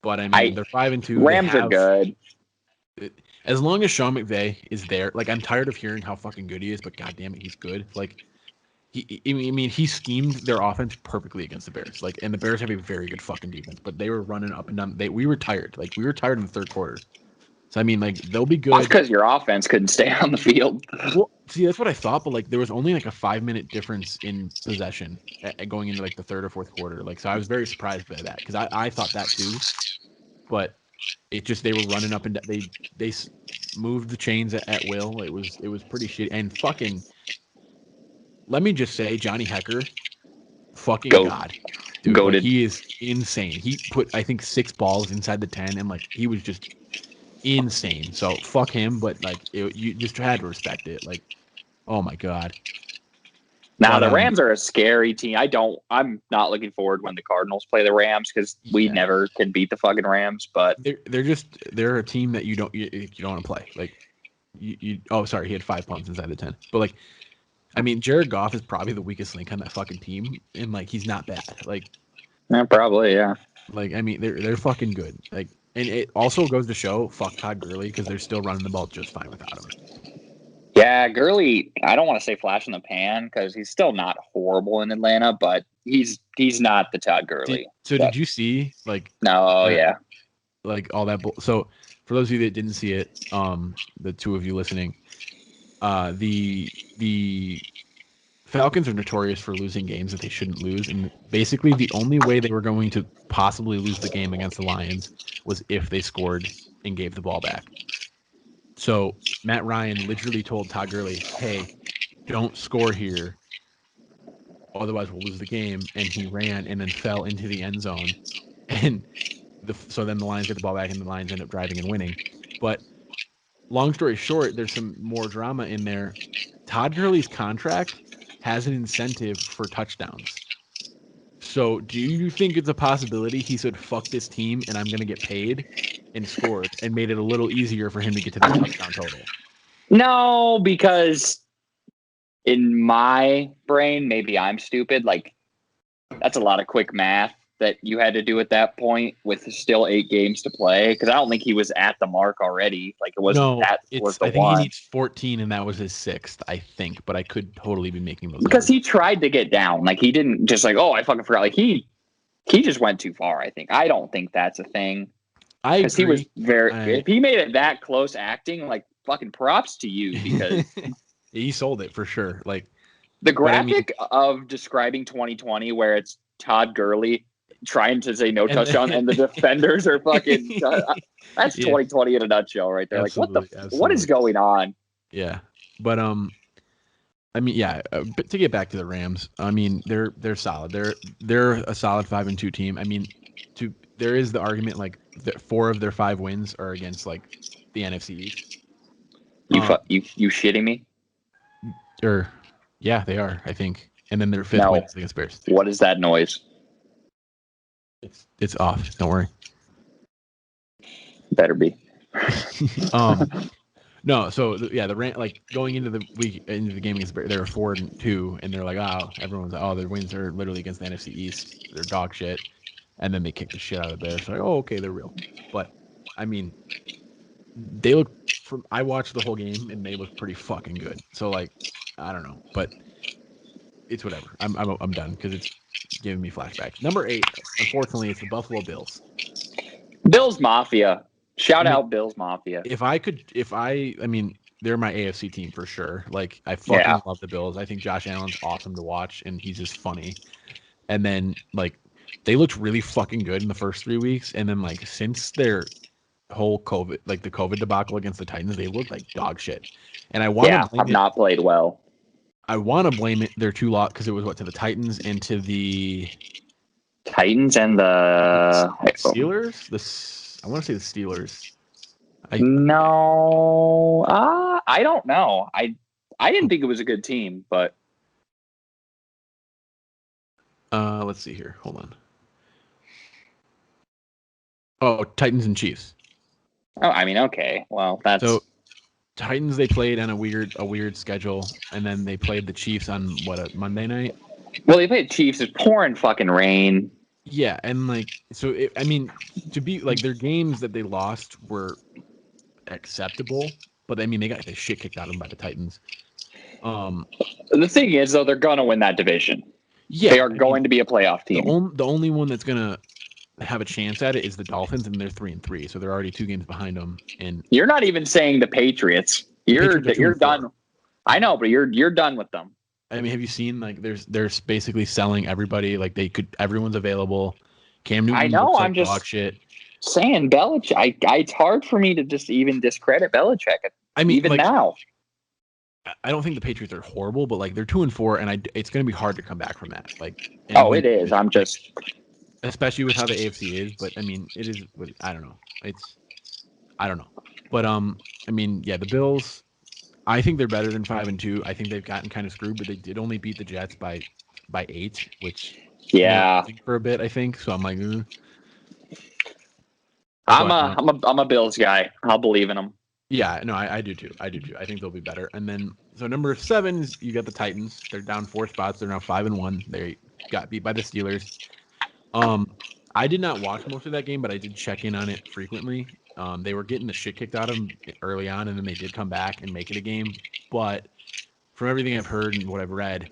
but I mean, they're 5-2. Rams are good. As long as Sean McVay is there, like I'm tired of hearing how fucking good he is, but goddamn it, he's good. Like he schemed their offense perfectly against the Bears. Like, and the Bears have a very good fucking defense, but they were running up and down. We were tired. Like we were tired in the third quarter. So I mean, like they'll be good. That's because your offense couldn't stay on the field. Well, see, that's what I thought, but like there was only like a 5-minute difference in possession going into like the third or fourth quarter. Like, so I was very surprised by that because I thought that too, but. It just they were running up and they moved the chains at will. It was pretty shitty and fucking. Let me just say, Johnny Hecker, fucking God, dude, like, he is insane. He put I think 6 balls inside the 10, and like he was just insane. So fuck him, but like you just had to respect it. Like, oh my God. Now the Rams are a scary team. I'm not looking forward when the Cardinals play the Rams because we never can beat the fucking Rams. But they're a team that you don't want to play. Like oh sorry, he had 5 punts inside the 10. But like, I mean, Jared Goff is probably the weakest link on that fucking team, and like he's not bad. Like, probably yeah. Like I mean, they're fucking good. Like, and it also goes to show fuck Todd Gurley because they're still running the ball just fine without him. Yeah, Gurley, I don't want to say flash in the pan because he's still not horrible in Atlanta, but he's not the Todd Gurley. Did you see like like all that so for those of you that didn't see it, the two of you listening, the Falcons are notorious for losing games that they shouldn't lose, and basically the only way they were going to possibly lose the game against the Lions was if they scored and gave the ball back. So Matt Ryan literally told Todd Gurley, "Hey, don't score here, otherwise we'll lose the game." And he ran and then fell into the end zone, and so then the Lions get the ball back, and the Lions end up driving and winning. But long story short, there's some more drama in there. Todd Gurley's contract has an incentive for touchdowns. So do you think it's a possibility he said, "Fuck this team, and I'm going to get paid," and scored, and made it a little easier for him to get to that touchdown total? No, because in my brain, maybe I'm stupid. Like, that's a lot of quick math that you had to do at that point with still 8 games to play. Because I don't think he was at the mark already. Like, it wasn't I think he needs 14, and that was his 6th, I think. But I could totally be making those because numbers. He tried to get down. Like, he didn't just like, oh, I fucking forgot. Like, he just went too far, I think. I don't think that's a thing. Because he was if he made it that close acting, like, fucking props to you, because he sold it for sure. Like, the graphic of describing 2020 where it's Todd Gurley trying to say no touchdown and the defenders are fucking that's 2020 in a nutshell right there. Absolutely, like, what is going on? Yeah. But I mean, but to get back to the Rams, I mean, they're solid. They're a solid 5-2 team. I mean, there is the argument like that 4 of their 5 wins are against like the NFC East. You shitting me? Or yeah, they are, I think. And then their 5th wins against Bears. What is that noise? It's off. Don't worry. Better be. No. So the Rams, like going into the game against Bears, they were 4-2, and they're like, everyone's like, their wins are literally against the NFC East. They're dog shit, and then they kick the shit out of the Bears. Like, okay, they're real. But I mean, they look. I watched the whole game, and they look pretty fucking good. So like, I don't know, but it's whatever. I'm done because giving me flashbacks. Number 8, unfortunately, it's the Buffalo Bills. Bills Mafia. Shout out Bills Mafia. I mean, they're my AFC team for sure. Like, I fucking love the Bills. I think Josh Allen's awesome to watch, and he's just funny. And then, like, they looked really fucking good in the first 3 weeks, and then, like, since their whole COVID, like the COVID debacle against the Titans, they look like dog shit. And I want to have not played well. I want to blame it their 2 loss because it was to the Titans and to the Titans and the Steelers. I want to say the Steelers. No, I don't know. I didn't think it was a good team, but let's see here. Hold on. Oh, Titans and Chiefs. Oh, I mean, okay. Well, that's so. Titans, they played on a weird schedule, and then they played the Chiefs on a Monday night. Well, they played Chiefs. It's pouring fucking rain. Yeah, and like so, to be like their games that they lost were acceptable, but I mean they got the shit kicked out of them by the Titans. The thing is, though, they're gonna win that division. Yeah, they are going to be a playoff team. The only one that's gonna have a chance at it is the Dolphins, and they're 3-3, so they're already 2 games behind them. And you're not even saying the Patriots. You're done. I know, but you're done with them. I mean, have you seen like they're basically selling everybody? Like everyone's available. Cam Newton. I know. I'm like just shit. saying Belichick. It's hard for me to just even discredit Belichick. I mean, even now. I don't think the Patriots are horrible, but like they're 2-4, and it's going to be hard to come back from that. Like, it is. I'm just. Especially with how the AFC is, but I mean, it is. I don't know. I don't know, but I mean, yeah, the Bills. I think they're better than 5-2. I think they've gotten kind of screwed, but they did only beat the Jets by 8, which for a bit, I think. So I'm like, I'm a Bills guy. I'll believe in them. Yeah, no, I do too. I think they'll be better. And then so number 7 is you got the Titans. They're down 4 spots. They're now 5-1. They got beat by the Steelers. I did not watch most of that game, but I did check in on it frequently. They were getting the shit kicked out of them early on, and then they did come back and make it a game. But from everything I've heard and what I've read,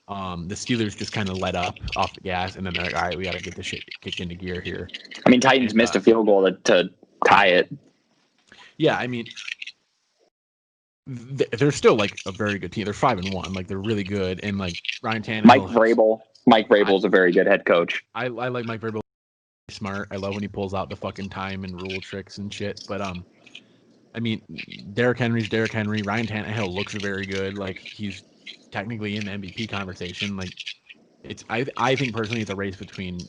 the Steelers just kind of let up off the gas, and then they're like, all right, we got to get this shit kicked into gear here. I mean, Titans missed a field goal to tie it. Yeah, I mean, they're still like a very good team. They're 5-1, like they're really good, and like Ryan Tannehill. Mike Vrabel's a very good head coach. I like Mike Vrabel. Smart. I love when he pulls out the fucking time and rule tricks and shit. But I mean, Derrick Henry's Derrick Henry. Ryan Tannehill looks very good. Like he's technically in the MVP conversation. Like it's I think personally it's a race between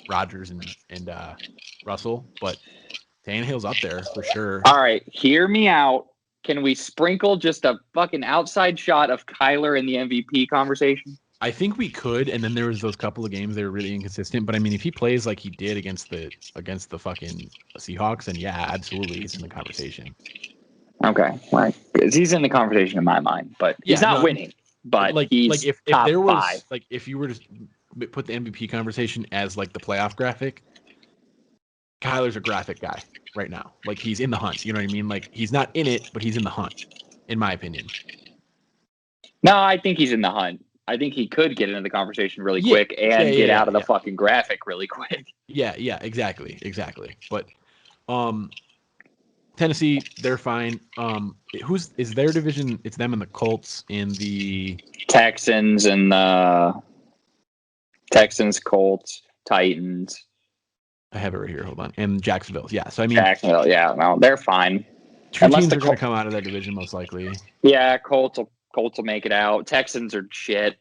Rodgers and Russell, but Tannehill's up there for sure. All right, hear me out. Can we sprinkle just a fucking outside shot of Kyler in the MVP conversation? I think we could, and then there was those couple of games that were really inconsistent. But I mean, if he plays like he did against the fucking Seahawks, then yeah, absolutely, he's in the conversation. Okay, right, because he's in the conversation in my mind, but he's not winning. But like, he's like if there was 5. Like if you were to put the MVP conversation as like the playoff graphic, Kyler's a graphic guy right now. Like he's in the hunt. You know what I mean? Like he's not in it, but he's in the hunt, in my opinion. No, I think he's in the hunt. I think he could get into the conversation really quick and get out of the fucking graphic really quick. Yeah, exactly. But Tennessee, they're fine. Who's is their division? It's them and the Colts in the Texans and the Texans, Colts, Titans. I have it right here. Hold on. And Jacksonville. Yeah. So I mean Jacksonville, yeah, no, they're fine. Two teams are going to come out of that division most likely. Yeah, Colts will make it out. Texans are shit.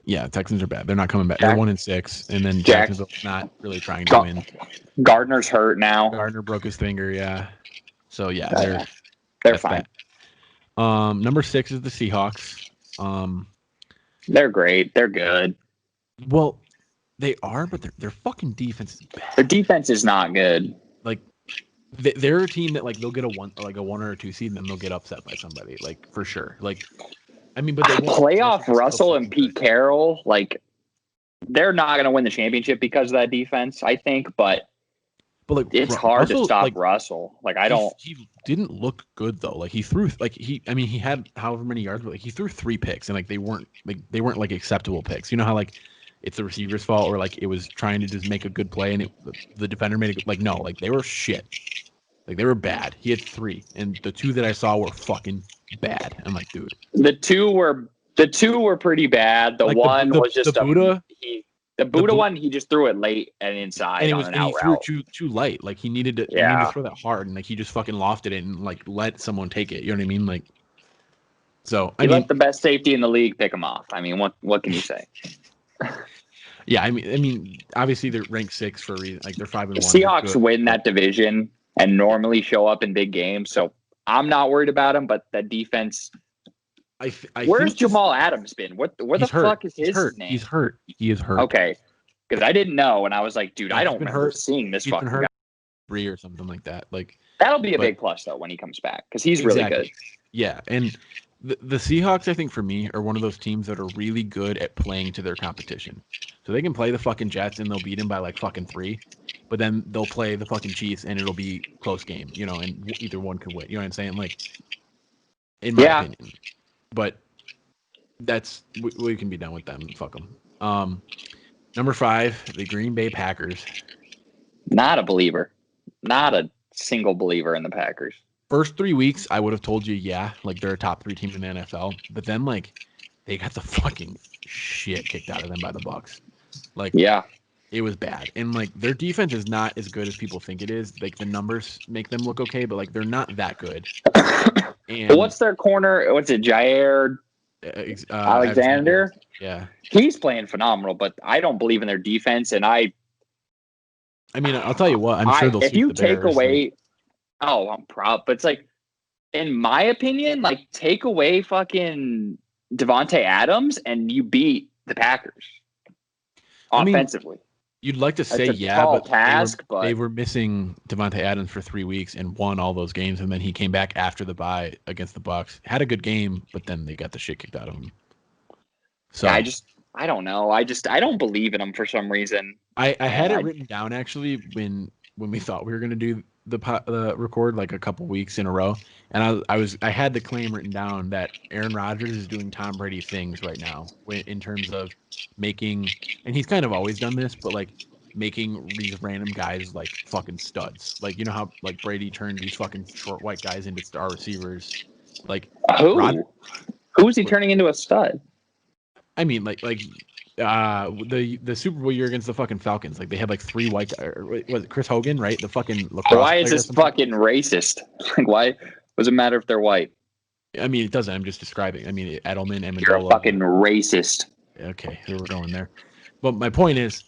Yeah, Texans are bad. They're not coming back. They're 1-6, and then Jacksonville's not really trying to win. Gardner's hurt now. Gardner broke his finger. Yeah. So yeah, they're fine. Number 6 is the Seahawks. They're great. They're good. Well, they are, but their fucking defense is bad. Their defense is not good. Like they're a team that like they'll get a 1 or a 2 seed, and then they'll get upset by somebody, like for sure. Like I mean, but they playoff Russell and Pete Carroll, like they're not going to win the championship because of that defense, I think. But like it's hard to stop Russell. Like he didn't look good though. Like he threw he had however many yards, but like he threw 3 picks, and like they weren't like acceptable picks. You know how like it's the receiver's fault, or like it was trying to just make a good play and the defender made it. Like no, like they were shit. Like they were bad. He had 3, and the 2 that I saw were fucking bad. I'm like, dude. The two were pretty bad. The like one was just the Buddha. The Buddha one, he just threw it late and inside and on an out he threw route. it too light. Like he needed to throw that hard, and like he just fucking lofted it and like let someone take it. You know what I mean? Like, so he let the best safety in the league pick him off. I mean, what can you say? Yeah, I mean, obviously they're ranked 6 for a reason. Like they're 5-1. The Seahawks win that division and normally show up in big games, so I'm not worried about him. But that defense. Where's Jamal Adams been? Where the fuck is his name? He's hurt. He is hurt. Okay, because I didn't know, and I was like, dude, I don't remember seeing this fucking guy. 3 or something like that. Like that'll be a big plus though when he comes back because he's really good. Yeah, and the Seahawks, I think for me, are one of those teams that are really good at playing to their competition. So they can play the fucking Jets and they'll beat them by like fucking 3, but then they'll play the fucking Chiefs and it'll be close game, you know, and either one could win. You know what I'm saying? Like, in my opinion. But that's we can be done with them. Fuck them. Number 5, the Green Bay Packers. Not a believer. Not a single believer in the Packers. First 3 weeks, I would have told you, like they're a top 3 team in the NFL. But then, like, they got the fucking shit kicked out of them by the Bucs. Like, it was bad. And like their defense is not as good as people think it is. Like the numbers make them look okay, but like they're not that good. And what's their corner? What's it, Jair Alexander? Yeah, he's playing phenomenal, but I don't believe in their defense. And I mean, I'll tell you what. I'm sure they'll. If you the Bears, take away, I'm proud, but it's like, in my opinion, like take away fucking Devontae Adams, and you beat the Packers offensively. You'd like to say but they were missing Devontae Adams for 3 weeks and won all those games, and then he came back after the bye against the Bucs. Had a good game, but then they got the shit kicked out of him. So yeah, I don't know. I don't believe in him for some reason. I had it written down actually when we thought we were going to do the record like a couple weeks in a row, and I had the claim written down that Aaron Rodgers is doing Tom Brady things right now in terms of making, and he's kind of always done this, but like making these random guys like fucking studs. Like you know how like Brady turned these fucking short white guys into star receivers. Like who is he turning into a stud? I mean like the Super Bowl year against the fucking Falcons, like they had like 3 white. Was it Chris Hogan, right? The fucking lacrosse. Why is this fucking racist? Like, why does it matter if they're white? I mean, it doesn't. I'm just describing. I mean, Edelman, Amendola. You're a fucking racist. Okay, here we're going there. But my point is,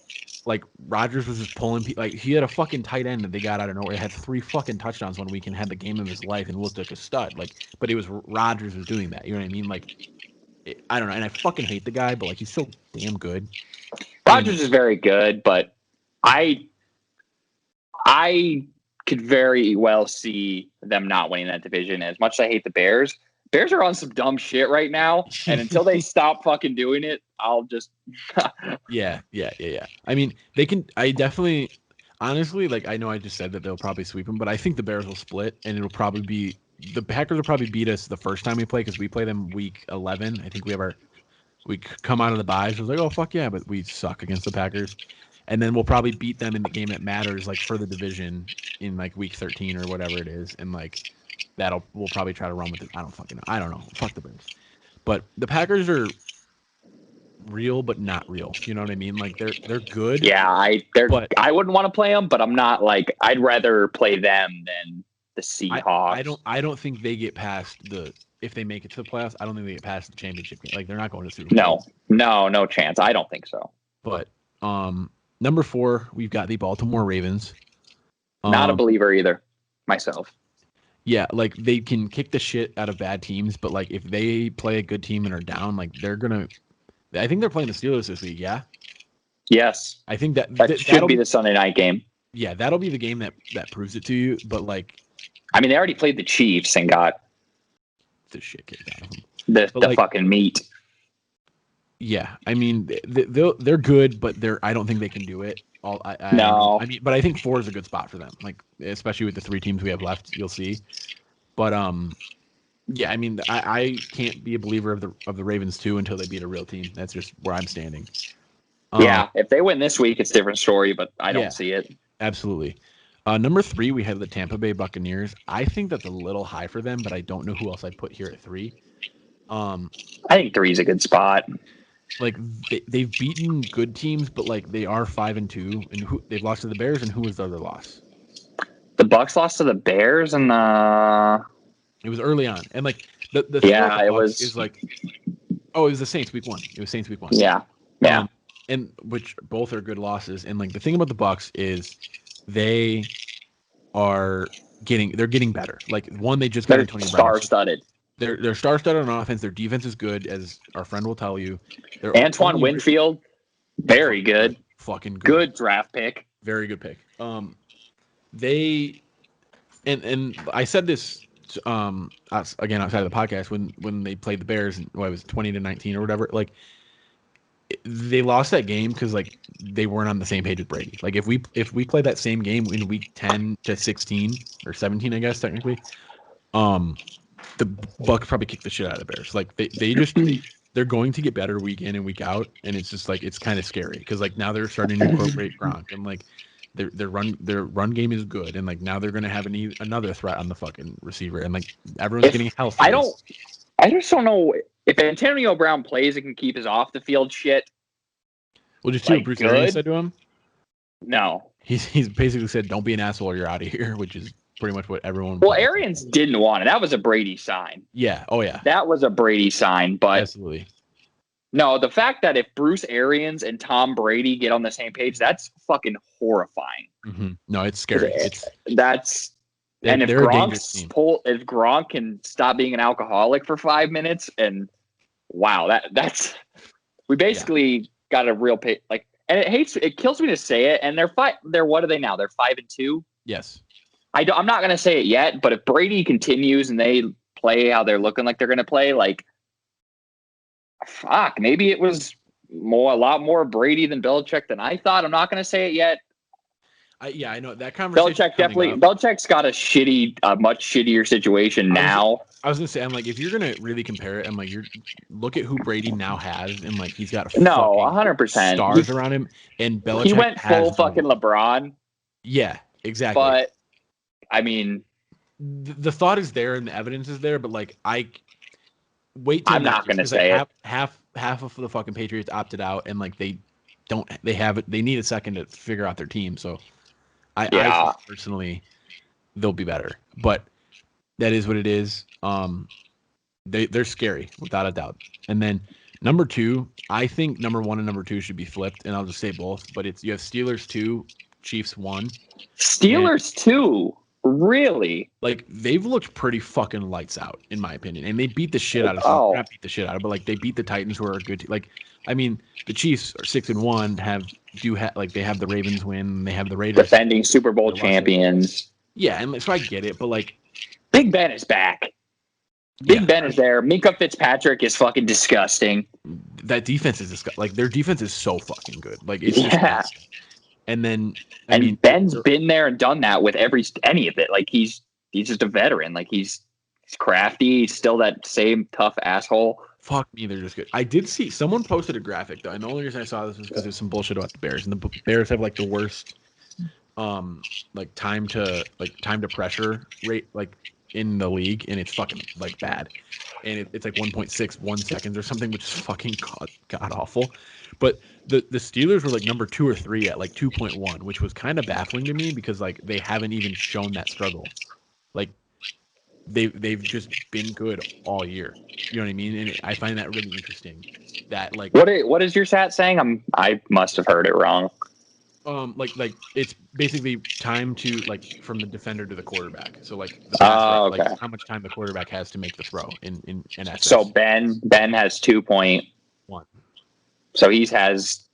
like Rodgers was just pulling. Like he had a fucking tight end that they got out of nowhere. He had 3 fucking touchdowns one week and had the game of his life and looked like a stud. Like, but it was Rodgers was doing that. You know what I mean? Like. I don't know, and I fucking hate the guy, but like he's so damn good. Rodgers is very good, but I could very well see them not winning that division. As much as I hate the Bears are on some dumb shit right now, and until they stop fucking doing it, I'll just yeah. I mean, they can. I definitely, honestly, like I know I just said that they'll probably sweep them, but I think the Bears will split, and it'll probably be. The Packers will probably beat us the first time we play because we play them week 11. I think we come out of the bye. So I was like, oh, fuck yeah, but we suck against the Packers. And then we'll probably beat them in the game that matters, like for the division in like week 13 or whatever it is. And like we'll probably try to run with it. I don't fucking know. I don't know. Fuck the Bears. But the Packers are real, but not real. You know what I mean? Like they're good. Yeah, I wouldn't want to play them, but I'm not like I'd rather play them than the Seahawks. I don't think they get past if they make it to the playoffs. I don't think they get past the championship game. Like they're not going to Super Bowl. No chance. I don't think so. But number 4, we've got the Baltimore Ravens. Not a believer either, myself. Yeah, like they can kick the shit out of bad teams, but like if they play a good team and are down, like they're gonna. I think they're playing the Steelers this week. Yeah. Yes. I think that should be the Sunday night game. Yeah, that'll be the game that proves it to you. But like. I mean, they already played the Chiefs and got the shit kicked out of them. The fucking meat. Yeah, I mean, they're good, but I don't think they can do it. No. I mean, but I think 4 is a good spot for them. Like, especially with the 3 teams we have left, you'll see. But yeah, I mean, I can't be a believer of the Ravens too until they beat a real team. That's just where I'm standing. Yeah, if they win this week, it's a different story, but I don't see it. Absolutely. Number 3, we have the Tampa Bay Buccaneers. I think that's a little high for them, but I don't know who else I'd put here at 3. I think 3 is a good spot. Like they've beaten good teams, but like they are 5-2, and they've lost to the Bears, and who was the other loss? The Bucs lost to the Bears, and it was early on, and like the thing yeah, the it Bucs was is like, oh, it was the Saints week 1. It was Saints week 1. Yeah. And which both are good losses, and like the thing about the Bucs is they are getting better. Like one, they just got Antonio Brown. Star-studded. They're star-studded on offense. Their defense is good, as our friend will tell you. Antoine Winfield, very good. Fucking good. Good draft pick. Very good pick. They and I said this again outside of the podcast when they played the Bears, and it was 20-19 or whatever. Like they lost that game because like they weren't on the same page with Brady. Like if we played that same game in week 10 to 16 or 17, I guess technically, the Bucs probably kicked the shit out of the Bears. Like they just they're going to get better week in and week out, and it's just like it's kind of scary because like now they're starting to incorporate Gronk, and like their run game is good, and like now they're going to have another threat on the fucking receiver, and like everyone's getting healthy. I just don't know if Antonio Brown plays and can keep his off the field shit. Well, just see what Bruce Arians said to him. No, he's basically said, "Don't be an asshole, or you're out of here," which is pretty much what everyone. Well, Arians didn't want it. That was a Brady sign. Yeah. Oh yeah. That was a Brady sign, but absolutely. No, the fact that if Bruce Arians and Tom Brady get on the same page, that's fucking horrifying. Mm-hmm. No, it's scary. If Gronk can stop being an alcoholic for 5 minutes, and wow, that's we basically got a real pay. Like, and it kills me to say it. And they're what are they now? They're 5-2. Yes. I'm not gonna say it yet, but if Brady continues and they play how they're looking like they're gonna play, like, fuck, maybe it was a lot more Brady than Belichick than I thought. I'm not gonna say it yet. I know that conversation. Belichick's got a much shittier situation now. I was gonna say, I'm like, if you're gonna really compare it, I'm like, look at who Brady now has, and like he's got 100% stars around him, and Belichick he went full fucking LeBron. Yeah, exactly. But I mean, the thought is there and the evidence is there, but like wait. I'm not gonna say it. Half of the fucking Patriots opted out, and like they need a second to figure out their team. So I think personally they'll be better, but that is what it is. They're scary without a doubt. And then number 2, I think number 1 and number 2 should be flipped, and I'll just say both. But you have Steelers 2, Chiefs 1. Steelers 2, really? Like they've looked pretty fucking lights out in my opinion, and they beat the shit out of not beat the shit out of, but like they beat the Titans, who are a good team. Like I mean, the Chiefs are 6-1, they have the Ravens win, they have the Raiders defending Super Bowl champions. Yeah, and so I get it, but like Big Ben is back. Big Ben is there. Minka Fitzpatrick is fucking disgusting. That defense is disgusting. Like their defense is so fucking good. Like it's just and then I mean, Ben's been there and done that with any of it. Like he's just a veteran. Like he's crafty. He's still that same tough asshole. Fuck me, they're just good. I did see someone posted a graphic though, and the only reason I saw this was because there's some bullshit about the Bears, and the Bears have like the worst like time to pressure rate like in the league, and it's fucking like bad, and it's like 1.61 seconds or something, which is fucking god awful. But the Steelers were like number 2 or 3 at like 2.1, which was kind of baffling to me because like they haven't even shown that struggle. Like they've just been good all year. You know what I mean? And I find that really interesting. That like what is your stat saying? I must have heard it wrong. Like it's basically time to like from the defender to the quarterback. So like the pass okay. Like how much time the quarterback has to make the throw in essence. So Ben has 2.1. So he has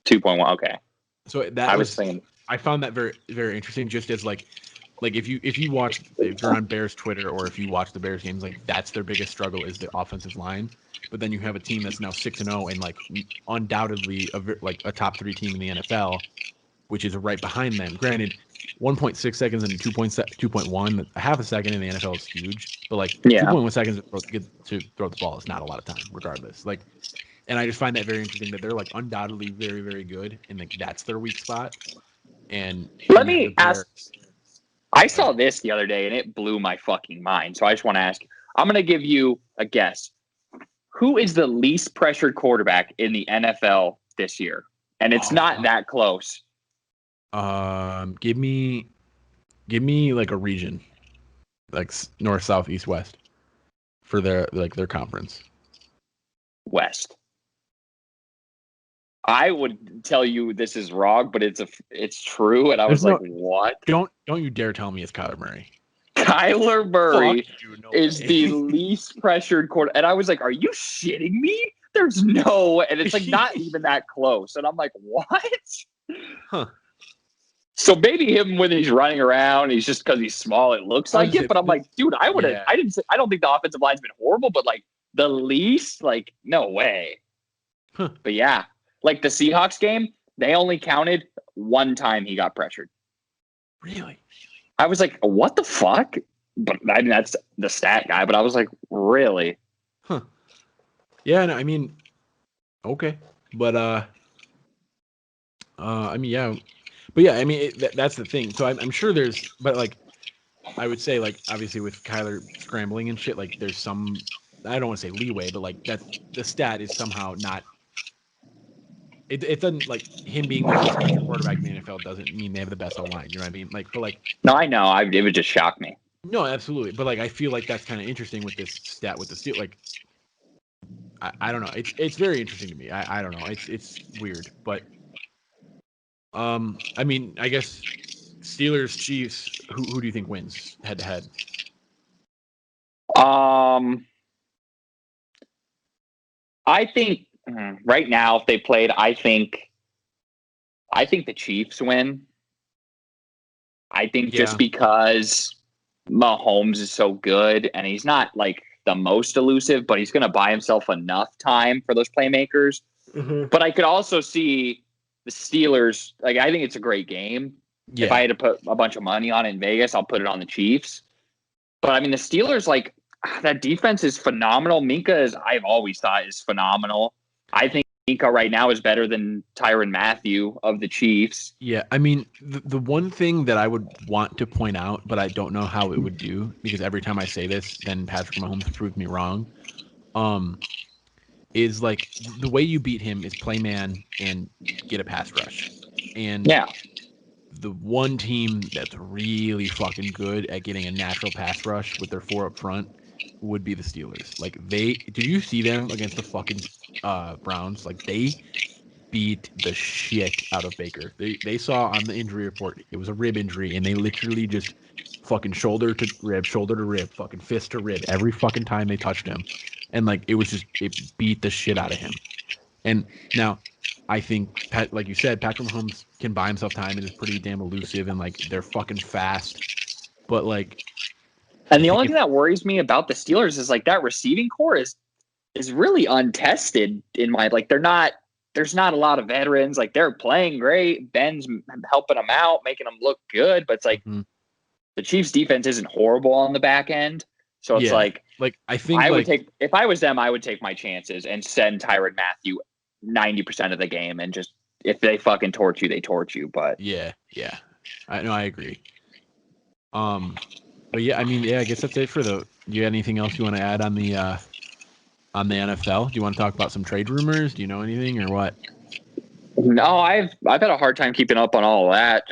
2.1. Okay. So that I was thinking. I found that very very interesting. Just as like if you're on Bears Twitter or if you watch the Bears games, like that's their biggest struggle is the offensive line. But then you have a team that's now 6-0 and like undoubtedly a top 3 team in the NFL, which is right behind them. Granted, 1.6 seconds and 2.1, a half a second in the NFL is huge, but like 2.1 seconds to throw the ball is not a lot of time, regardless. Like, And I just find that very interesting that they're like undoubtedly very, very good, and like that's their weak spot. And Let yeah, the me ask. Bears. I saw this the other day and it blew my fucking mind. So I just want to ask you. I'm going to give you a guess. Who is the least pressured quarterback in the NFL this year? And it's not that close. Give me like a region, like north, south, east, west, for their conference. West. I would tell you this is wrong, but it's true, and I was like, "What?" Don't you dare tell me it's Kyler Murray. Kyler Murray no is way. the least pressured quarter, and I was like, "Are you shitting me?" There's no way, and it's like not even that close, and I'm like, "What?" Huh. So maybe him when he's running around, he's just because he's small, it looks like it. But I'm like, dude, I would have. Yeah. I don't think the offensive line's been horrible, but like the least, like no way. Huh. But yeah, like the Seahawks game, they only counted one time he got pressured. Really? I was like, what the fuck? But I mean, that's the stat guy. But I was like, really? Huh. Yeah. No, I mean, okay, but I mean, yeah. But yeah, I mean, that's the thing. So I'm sure there's, but like, I would say, like, obviously with Kyler scrambling and shit, like, there's some, I don't want to say leeway, but like, that's the stat is somehow not, it doesn't, like, him being the least pressured quarterback in the NFL doesn't mean they have the best O-line. You know what I mean? Like, but like, No, I know. It would just shock me. no, absolutely. But like, I feel like that's kind of interesting with this stat with the Steel. Like, I don't know. It's very interesting to me. I don't know. It's weird, but I mean, I guess Steelers, Chiefs. Who do you think wins head to head? I think right now, if they played, I think the Chiefs win. I think just because Mahomes is so good and he's not like the most elusive, but he's going to buy himself enough time for those playmakers. Mm-hmm. But I could also see the Steelers. Like, I think it's a great game. Yeah. If I had to put a bunch of money on it in Vegas, I'll put it on the Chiefs. But I mean, the Steelers, like, that defense is phenomenal. Minka I've always thought is phenomenal. I think Minka right now is better than Tyrann Mathieu of the Chiefs. Yeah, I mean, the one thing that I would want to point out, but I don't know how it would do, because every time I say this, then Patrick Mahomes proved me wrong, is like the way you beat him is play man and get a pass rush. And yeah, the one team that's really fucking good at getting a natural pass rush with their four up front would be the Steelers. Like, did you see them against the fucking Browns? Like, they beat the shit out of Baker. They saw on the injury report it was a rib injury, and they literally just fucking shoulder to rib, fucking fist to rib every fucking time they touched him. And like, it beat the shit out of him. And now I think, like you said, Patrick Mahomes can buy himself time and is pretty damn elusive, and like, they're fucking fast. But like, and the only thing that worries me about the Steelers is like that receiving core is really untested in my, like, there's not a lot of veterans. Like, they're playing great. Ben's helping them out, making them look good. But it's like the Chiefs' defense isn't horrible on the back end. So it's like I think I would take, if I was them, I would take my chances and send Tyrann Mathieu 90% of the game, and just, if they fucking torch you, they torch you. But yeah, I agree. But yeah, I mean, yeah, I guess that's it for the. Do you have anything else you want to add on the NFL? Do you want to talk about some trade rumors? Do you know anything or what? No, I've had a hard time keeping up on all of that.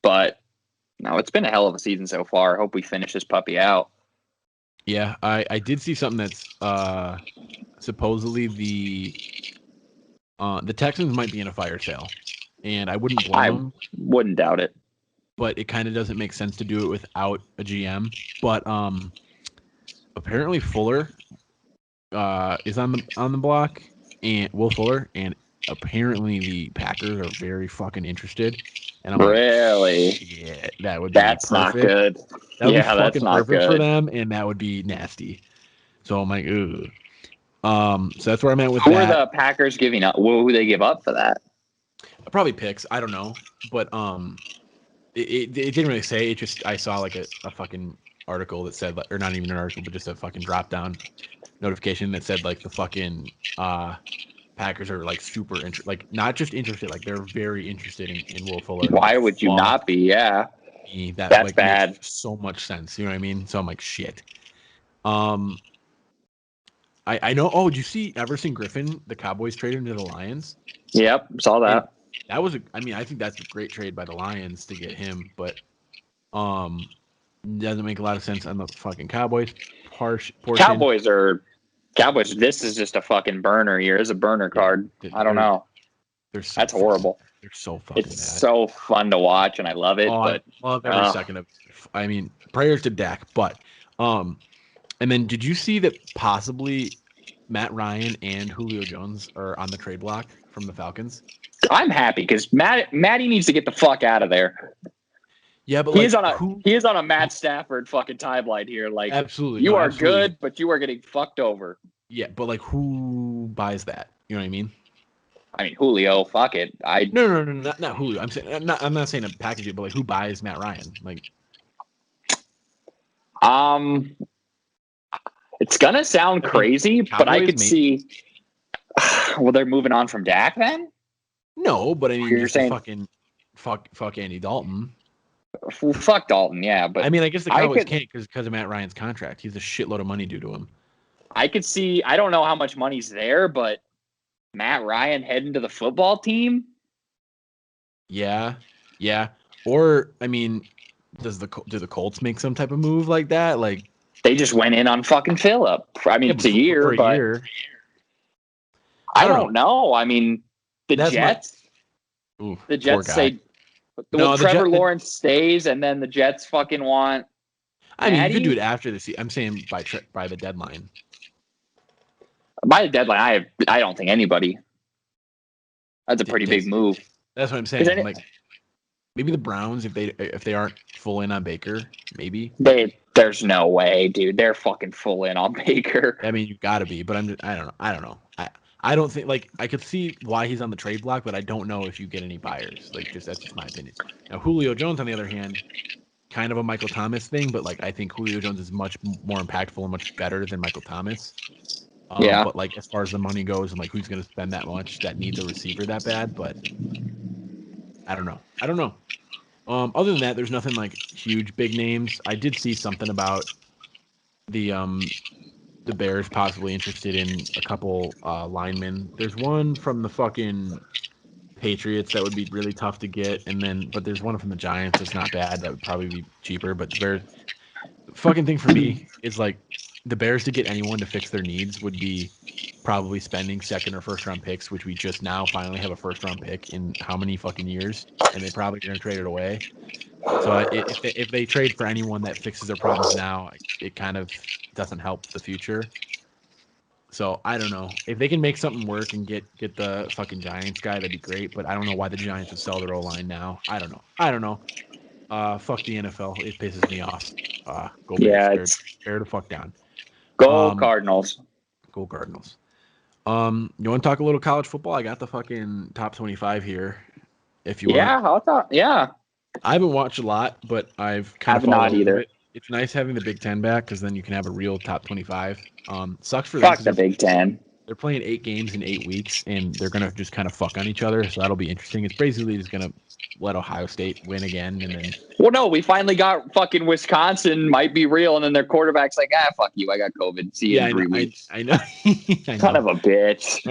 But no, it's been a hell of a season so far. I hope we finish this puppy out. Yeah, I did see something that's supposedly the Texans might be in a fire sale, and I wouldn't blame them. Wouldn't doubt it. But it kind of doesn't make sense to do it without a GM. But apparently Fuller is on the block, and Will Fuller, and apparently the Packers are very fucking interested. And I'm really? Like, yeah, that would be that's perfect. Not good. That would be fucking perfect for them, and that would be nasty. So I'm like, ugh. So that's where I'm at with that. Who are the Packers giving up? Who they give up for that? Probably picks. I don't know, but it didn't really say. It just, I saw like a fucking article that said, or not even an article, but just a fucking drop down notification that said like the fucking Packers are like super interested, like not just interested, like they're very interested in Will Fuller. Why would you not be? Yeah, that that's like bad. makes so much sense. You know what I mean? So I'm like, shit. I know. Oh, did you see Everson Griffin? The Cowboys traded him to the Lions. Yep, saw that. And that was I mean, I think that's a great trade by the Lions to get him, but doesn't make a lot of sense on the fucking Cowboys portion. Cowboys. This is just a fucking burner here. It's a burner card. I don't know. So that's horrible. They're so fucking bad. It's so fun to watch, and I love it. But I love every second of it. I mean, prayers to Dak, but and then did you see that possibly Matt Ryan and Julio Jones are on the trade block from the Falcons? I'm happy because Matty needs to get the fuck out of there. Yeah, but he is on a Matt Stafford fucking timeline here. Like, absolutely, you are good, but you are getting fucked over. Yeah, but like, who buys that? You know what I mean? I mean, Julio, fuck it. No, not Julio. I'm not saying to package it, but like, who buys Matt Ryan? Like, it's gonna sound crazy, but I could see. Well, they're moving on from Dak then. No, but I mean, you're saying fuck Andy Dalton. Well, fuck Dalton, yeah. But I mean, I guess the Cowboys can't because of Matt Ryan's contract. He's a shitload of money due to him. I could see. I don't know how much money's there, but Matt Ryan heading to the football team. Yeah. Or I mean, do the Colts make some type of move like that? Like, they just went in on fucking Phillip. I mean, it's a year, but I don't know. I mean, the Jets. The Jets say. Trevor Lawrence stays, and then the Jets fucking want. I mean, you could do it after the season. I'm saying by the deadline. By the deadline, I don't think anybody. That's a pretty big move. That's what I'm saying. Like, maybe the Browns, if they aren't full in on Baker, maybe. There's no way, dude. They're fucking full in on Baker. I mean, you got to be, but I don't know. I don't think, like, I could see why he's on the trade block, but I don't know if you get any buyers. Like, that's just my opinion. Now, Julio Jones, on the other hand, kind of a Michael Thomas thing, but like, I think Julio Jones is much more impactful and much better than Michael Thomas. Yeah. But like, as far as the money goes, and like, who's going to spend that much that needs a receiver that bad? But I don't know. Other than that, there's nothing like huge big names. I did see something about the Bears possibly interested in a couple linemen. There's one from the fucking Patriots that would be really tough to get, but there's one from the Giants that's not bad. That would probably be cheaper. But the Bears, fucking thing for me is like the Bears to get anyone to fix their needs would be probably spending second or first round picks, which we just now finally have a first round pick in how many fucking years, and they probably are going to trade it away. So if they trade for anyone that fixes their problems now, it kind of doesn't help the future. So I don't know. If they can make something work and get the fucking Giants guy, that'd be great. But I don't know why the Giants would sell their O-line now. I don't know. Fuck the NFL. It pisses me off. Go Bears. Bear the fuck down. Go Cardinals. Go Cardinals. You want to talk a little college football? I got the fucking top 25 here. If you want. Yeah, I'll talk. Yeah. I haven't watched a lot, but I've kind of not either. It's nice having the Big Ten back because then you can have a real top 25. Sucks for them. Fuck the Big Ten. They're playing 8 games in 8 weeks, and they're gonna just kind of fuck on each other. So that'll be interesting. It's basically just gonna let Ohio State win again, and then. Well, no, we finally got fucking Wisconsin. Might be real, and then their quarterback's like, fuck you, I got COVID. See you in 3 weeks. I know. Son of a bitch.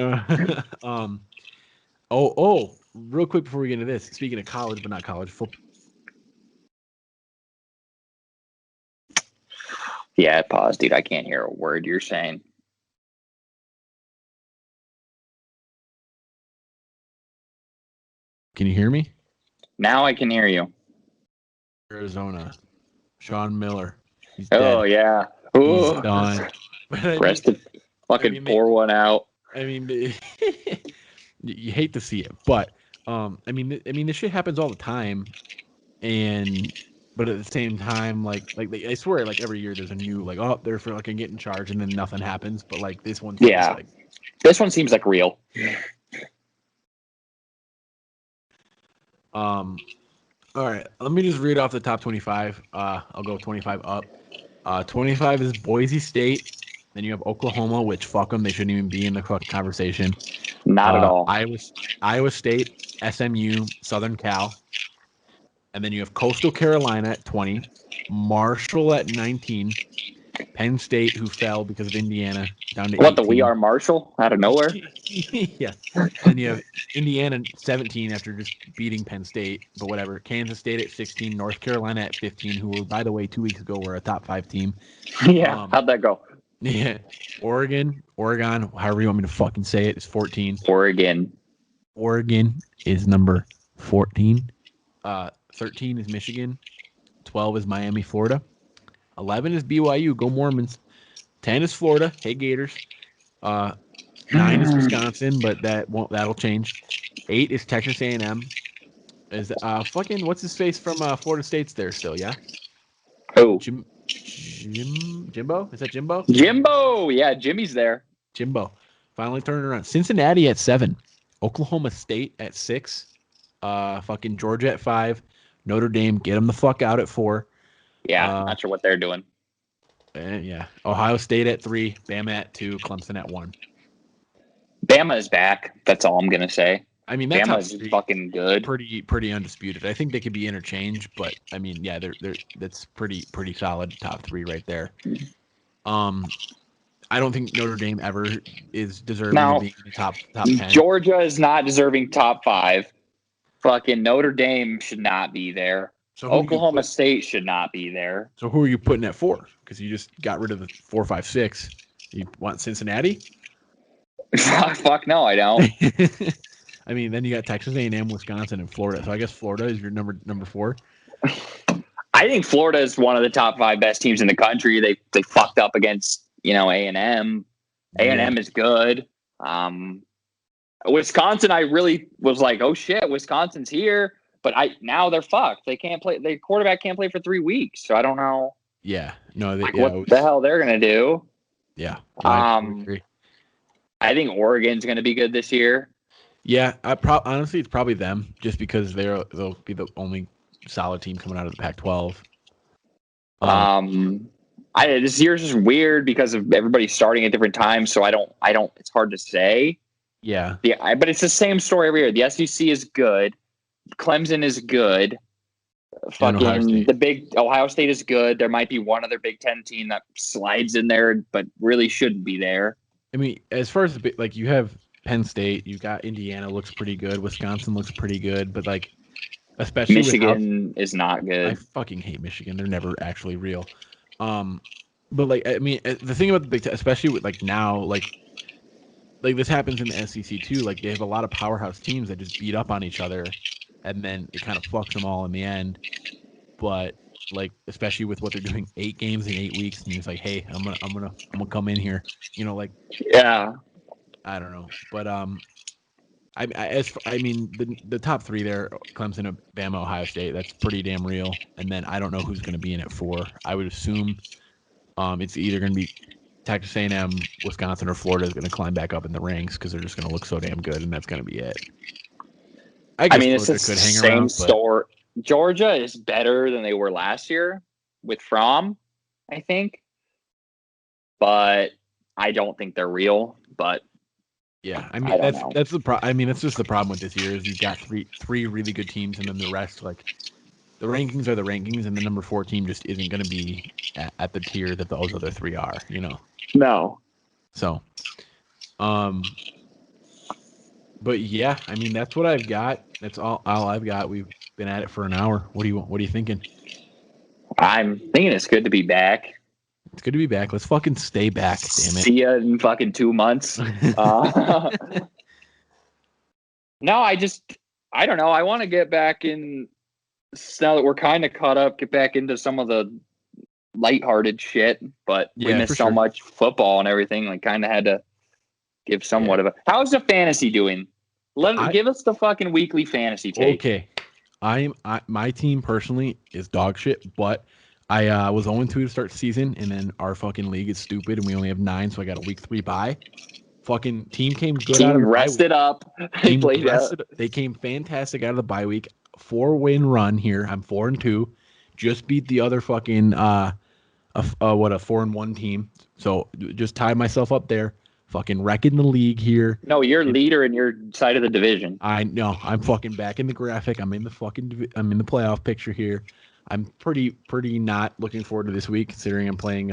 Real quick before we get into this. Speaking of college, but not college football. Yeah, pause, dude. I can't hear a word you're saying. Can you hear me? Now I can hear you. Arizona. Sean Miller. He's dead. Yeah. He's done. Pour one out. I mean, you hate to see it, but I mean, this shit happens all the time, but at the same time, like I swear, like every year there's a new they're fucking get in charge, and then nothing happens. But like this one, this one seems like real. All right, let me just read off the top 25. I'll go 25 up. 25 is Boise State. Then you have Oklahoma, which fuck them. They shouldn't even be in the conversation. Not at all. Iowa State, SMU, Southern Cal. And then you have Coastal Carolina at 20, Marshall at 19, Penn State, who fell because of Indiana, down to 18. We are Marshall out of nowhere? Yeah. Then you have Indiana 17 after just beating Penn State, but whatever. Kansas State at 16, North Carolina at 15, who were, by the way, 2 weeks ago were a top 5 team. Yeah. How'd that go? Yeah. Oregon, however you want me to fucking say it, is 14. Oregon is number 14. 13 is Michigan. 12 is Miami, Florida. 11 is BYU. Go Mormons. 10 is Florida. Hey Gators. 9 is Wisconsin, but that'll change. 8 is Texas A&M. Is fucking what's his face from Florida State's there still? Yeah. Who? Jimbo? Is that Jimbo? Jimbo. Yeah, Jimmy's there. Jimbo. Finally turning around. Cincinnati at 7. Oklahoma State at 6. Fucking Georgia at 5. Notre Dame, get them the fuck out at 4. Yeah, not sure what they're doing. Yeah. Ohio State at 3. Bama at 2. Clemson at 1. Bama is back. That's all I'm gonna say. I mean, that Bama is fucking good. Pretty undisputed. I think they could be interchanged, but I mean, yeah, that's pretty solid top 3 right there. I don't think Notre Dame ever is deserving of being in the top 10. Georgia is not deserving top 5. Fucking Notre Dame should not be there. So Oklahoma State should not be there. So who are you putting at 4? Because you just got rid of the 4, 5, 6. You want Cincinnati? Fuck no, I don't. I mean, then you got Texas A&M, Wisconsin, and Florida. So I guess Florida is your number 4. I think Florida is one of the top 5 best teams in the country. They fucked up against A&M. A&M is good. Wisconsin, I really was like, oh shit, Wisconsin's here. But now they're fucked. They can't play. Their quarterback can't play for 3 weeks. So I don't know. Yeah. No. What the hell they're gonna do? Yeah. I think Oregon's gonna be good this year. Yeah. Honestly, it's probably them, just because they'll be the only solid team coming out of the Pac-12. This year's just weird because of everybody starting at different times. So I don't. It's hard to say. Yeah. But it's the same story every year. The SEC is good. Clemson is good. Fucking the big Ohio State is good. There might be one other Big Ten team that slides in there, but really shouldn't be there. I mean, as far as you have Penn State, you've got Indiana looks pretty good. Wisconsin looks pretty good, but especially Michigan is not good. I fucking hate Michigan. They're never actually real. But I mean, the thing about the Big Ten, especially with now, this happens in the SEC too. They have a lot of powerhouse teams that just beat up on each other, and then it kind of fucks them all in the end. But especially with what they're doing, 8 games in 8 weeks, and he's like, hey, I'm gonna come in here, yeah. I don't know, but I mean the top 3 there, Clemson, Bama, Ohio State, that's pretty damn real. And then I don't know who's gonna be in at 4. I would assume it's either gonna be Texas A&M, Wisconsin, or Florida is going to climb back up in the ranks because they're just going to look so damn good, and that's going to be it. I mean, it's the same story. Georgia is better than they were last year with Fromm, I think, but I don't think they're real. But yeah, I mean that's the problem. I mean, that's just the problem with this year is you've got three really good teams, and then the rest the rankings are the rankings, and the number 4 team just isn't going to be at the tier that those other 3 are. No. So, but yeah, I mean that's what I've got. That's all I've got. We've been at it for an hour. What are you thinking? I'm thinking it's good to be back. It's good to be back. Let's fucking stay back, damn it. See ya in fucking 2 months. No, I don't know. I want to get back in now that we're kind of caught up, get back into some of the lighthearted shit, but we missed so much football and everything. Kind of had to give somewhat of a. How's the fantasy doing? Give us the fucking weekly fantasy take. Okay, my team personally is dog shit, but I was 0-2 to start the season, and then our fucking league is stupid, and we only have 9, so I got a week 3 bye. Fucking team came good out of the rested up. They came fantastic out of the bye week. 4-win run here. I'm 4-2. Just beat the other fucking a 4-1 team. So just tie myself up there. Fucking wrecking the league here. No, you're leader in your side of the division. I know. I'm fucking back in the graphic. I'm in the playoff picture here. I'm pretty not looking forward to this week, considering I'm playing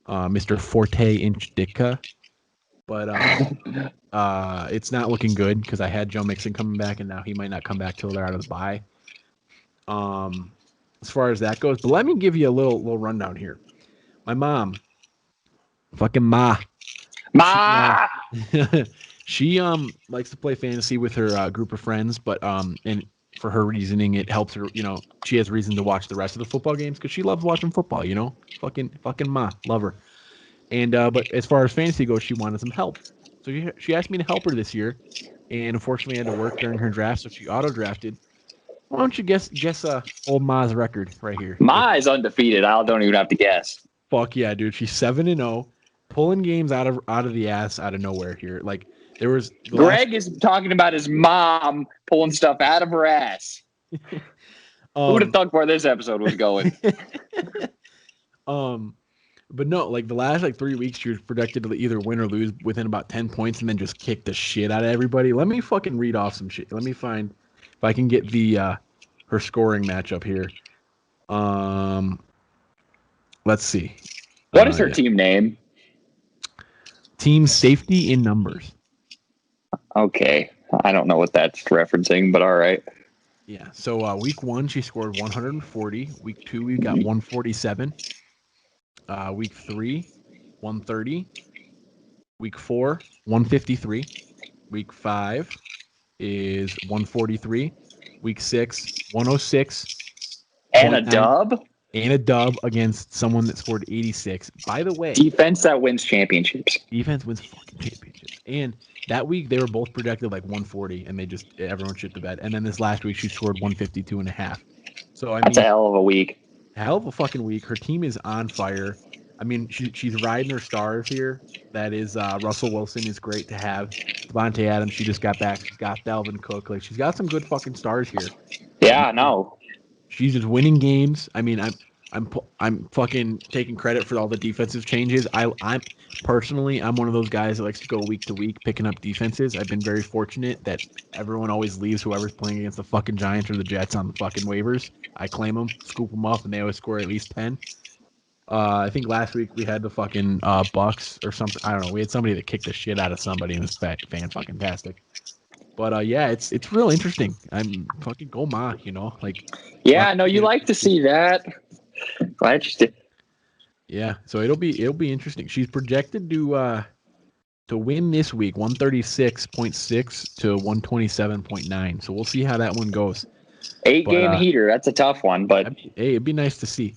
Mr. Forte Inch Ditka. But it's not looking good because I had Joe Mixon coming back, and now he might not come back till they're out of the bye. As far as that goes, but let me give you a little rundown here. My mom, fucking Ma. She likes to play fantasy with her group of friends, but and for her reasoning, it helps her. She has reason to watch the rest of the football games because she loves watching football. Fucking Ma, love her. And but as far as fantasy goes, she wanted some help, so she asked me to help her this year, and unfortunately, I had to work during her draft, so she auto drafted. Why don't you guess old Ma's record right here? Ma is undefeated. I don't even have to guess. Fuck yeah, dude! She's 7-0, pulling games out of the ass out of nowhere here. Like there was Greg is talking about his mom pulling stuff out of her ass. Who would have thought where this episode was going? But no, like the last 3 weeks, she was projected to either win or lose within about 10 points, and then just kick the shit out of everybody. Let me fucking read off some shit. Let me find if I can get the her scoring matchup here. Let's see. What is her team name? Team Safety in Numbers. Okay. I don't know what that's referencing, but all right. Yeah. So week 1, she scored 140. Week 2, we got 147. Week 3, 130. Week 4, 153. Week 5 is 143. Week 6, 106. And a dub? And a dub against someone that scored 86. By the way, defense that wins championships. Defense wins fucking championships. And that week they were both projected 140, and everyone shit the bed. And then this last week she scored 152.5. So that's a hell of a week. Hell of a fucking week. Her team is on fire. I mean, she's riding her stars here. That is Russell Wilson is great to have. Devontae Adams, she just got back. She's got Dalvin Cook. She's got some good fucking stars here. Yeah, no. She's just winning games. I mean, I'm fucking taking credit for all the defensive changes. I'm personally one of those guys that likes to go week to week picking up defenses. I've been very fortunate that everyone always leaves whoever's playing against the fucking Giants or the Jets on the fucking waivers. I claim them, scoop them up, and they always score at least 10. I think last week we had the fucking Bucks or something. I don't know. We had somebody that kicked the shit out of somebody, and it was fan-fucking-tastic. But yeah, it's real interesting. I'm fucking go Ma, Yeah, no, you like to see that. Glad you did. Yeah, so it'll be interesting. She's projected to win this week, 136.6 to 127.9. So we'll see how that one goes. 8-game heater. That's a tough one, but hey, it'd be nice to see.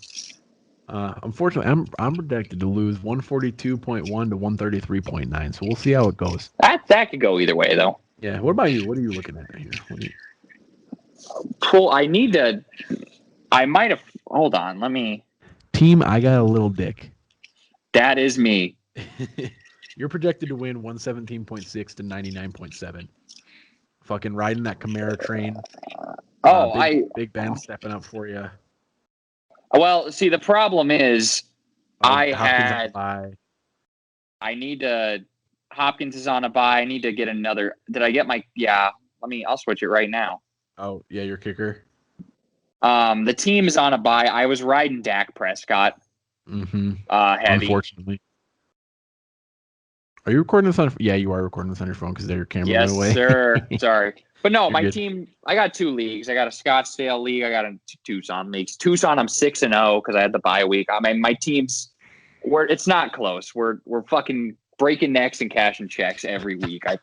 Unfortunately, I'm projected to lose 142.1 to 133.9. So we'll see how it goes. That could go either way, though. Yeah. What about you? What are you looking at right here? Well, I might have. Hold on. Let me. Team, I got a little dick. That is me. You're projected to win 117.6 to 99.7. Fucking riding that Camaro train. Big Ben stepping up for you. Well, see, the problem is Hopkins is on a bye. I need to get another. Did I get my? Yeah. I'll switch it right now. Oh yeah, your kicker. The team is on a bye. I was riding Dak Prescott. Mm-hmm. Heavy. Unfortunately. Are you recording this on? Yeah, you are recording this on your phone because your camera went away. Yes, sir. Sorry. But no, my team, I got 2 leagues. I got a Scottsdale league. I got a Tucson leagues. Tucson, I'm 6-0 because I had the bye week. I mean, my team's, it's not close. We're fucking breaking necks and cashing checks every week. I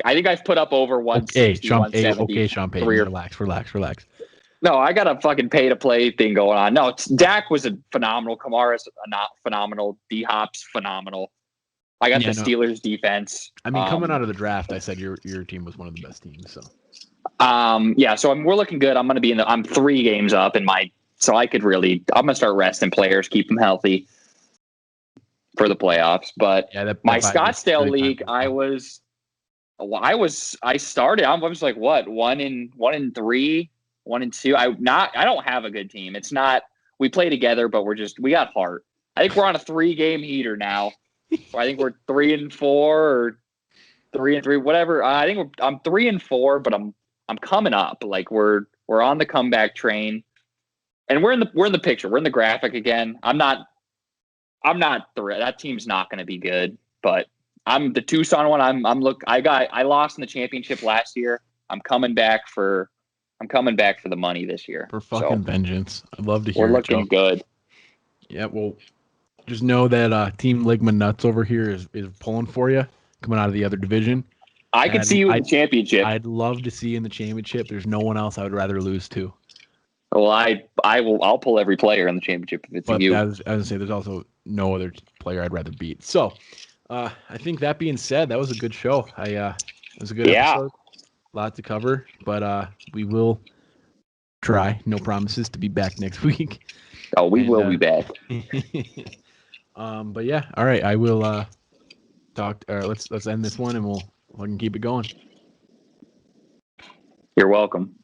think I've put up over 160, 170. Okay, Sean Payton, relax. No, I got a fucking pay-to-play thing going on. No, Dak was a phenomenal. Kamara's not phenomenal. D-Hop's phenomenal. I got the Steelers defense. I mean, coming out of the draft, I said your team was one of the best teams. So, so we're looking good. I'm going to be I'm 3 games up in so I could really. I'm going to start resting players, keep them healthy for the playoffs. But my Scottsdale league, I started. I was like, what, 1-3, 1-2. I don't have a good team. It's not we play together, but we got heart. I think we're on a 3-game heater now. I think we're 3-4 or 3-3, whatever. I'm 3-4, but I'm coming up. Like we're on the comeback train, and we're in the picture. We're in the graphic again. I'm not. That team's not going to be good, but I'm the Tucson one. I lost in the championship last year. I'm coming back for the money this year. For fucking vengeance. I'd love to hear we're it, looking Joe. good. Yeah, well, just know that Team Ligma Nuts over here is pulling for you, coming out of the other division. I can see you in the championship. I'd love to see you in the championship. There's no one else I would rather lose to. Well, I'll pull every player in the championship if it's you. I was gonna say there's also no other player I'd rather beat. So, I think that being said, that was a good show. It was a good episode. A lot to cover, but we will try. No promises to be back next week. Oh, we will be back. But yeah, all right. I will talk. Let's end this one, and we'll keep it going. You're welcome.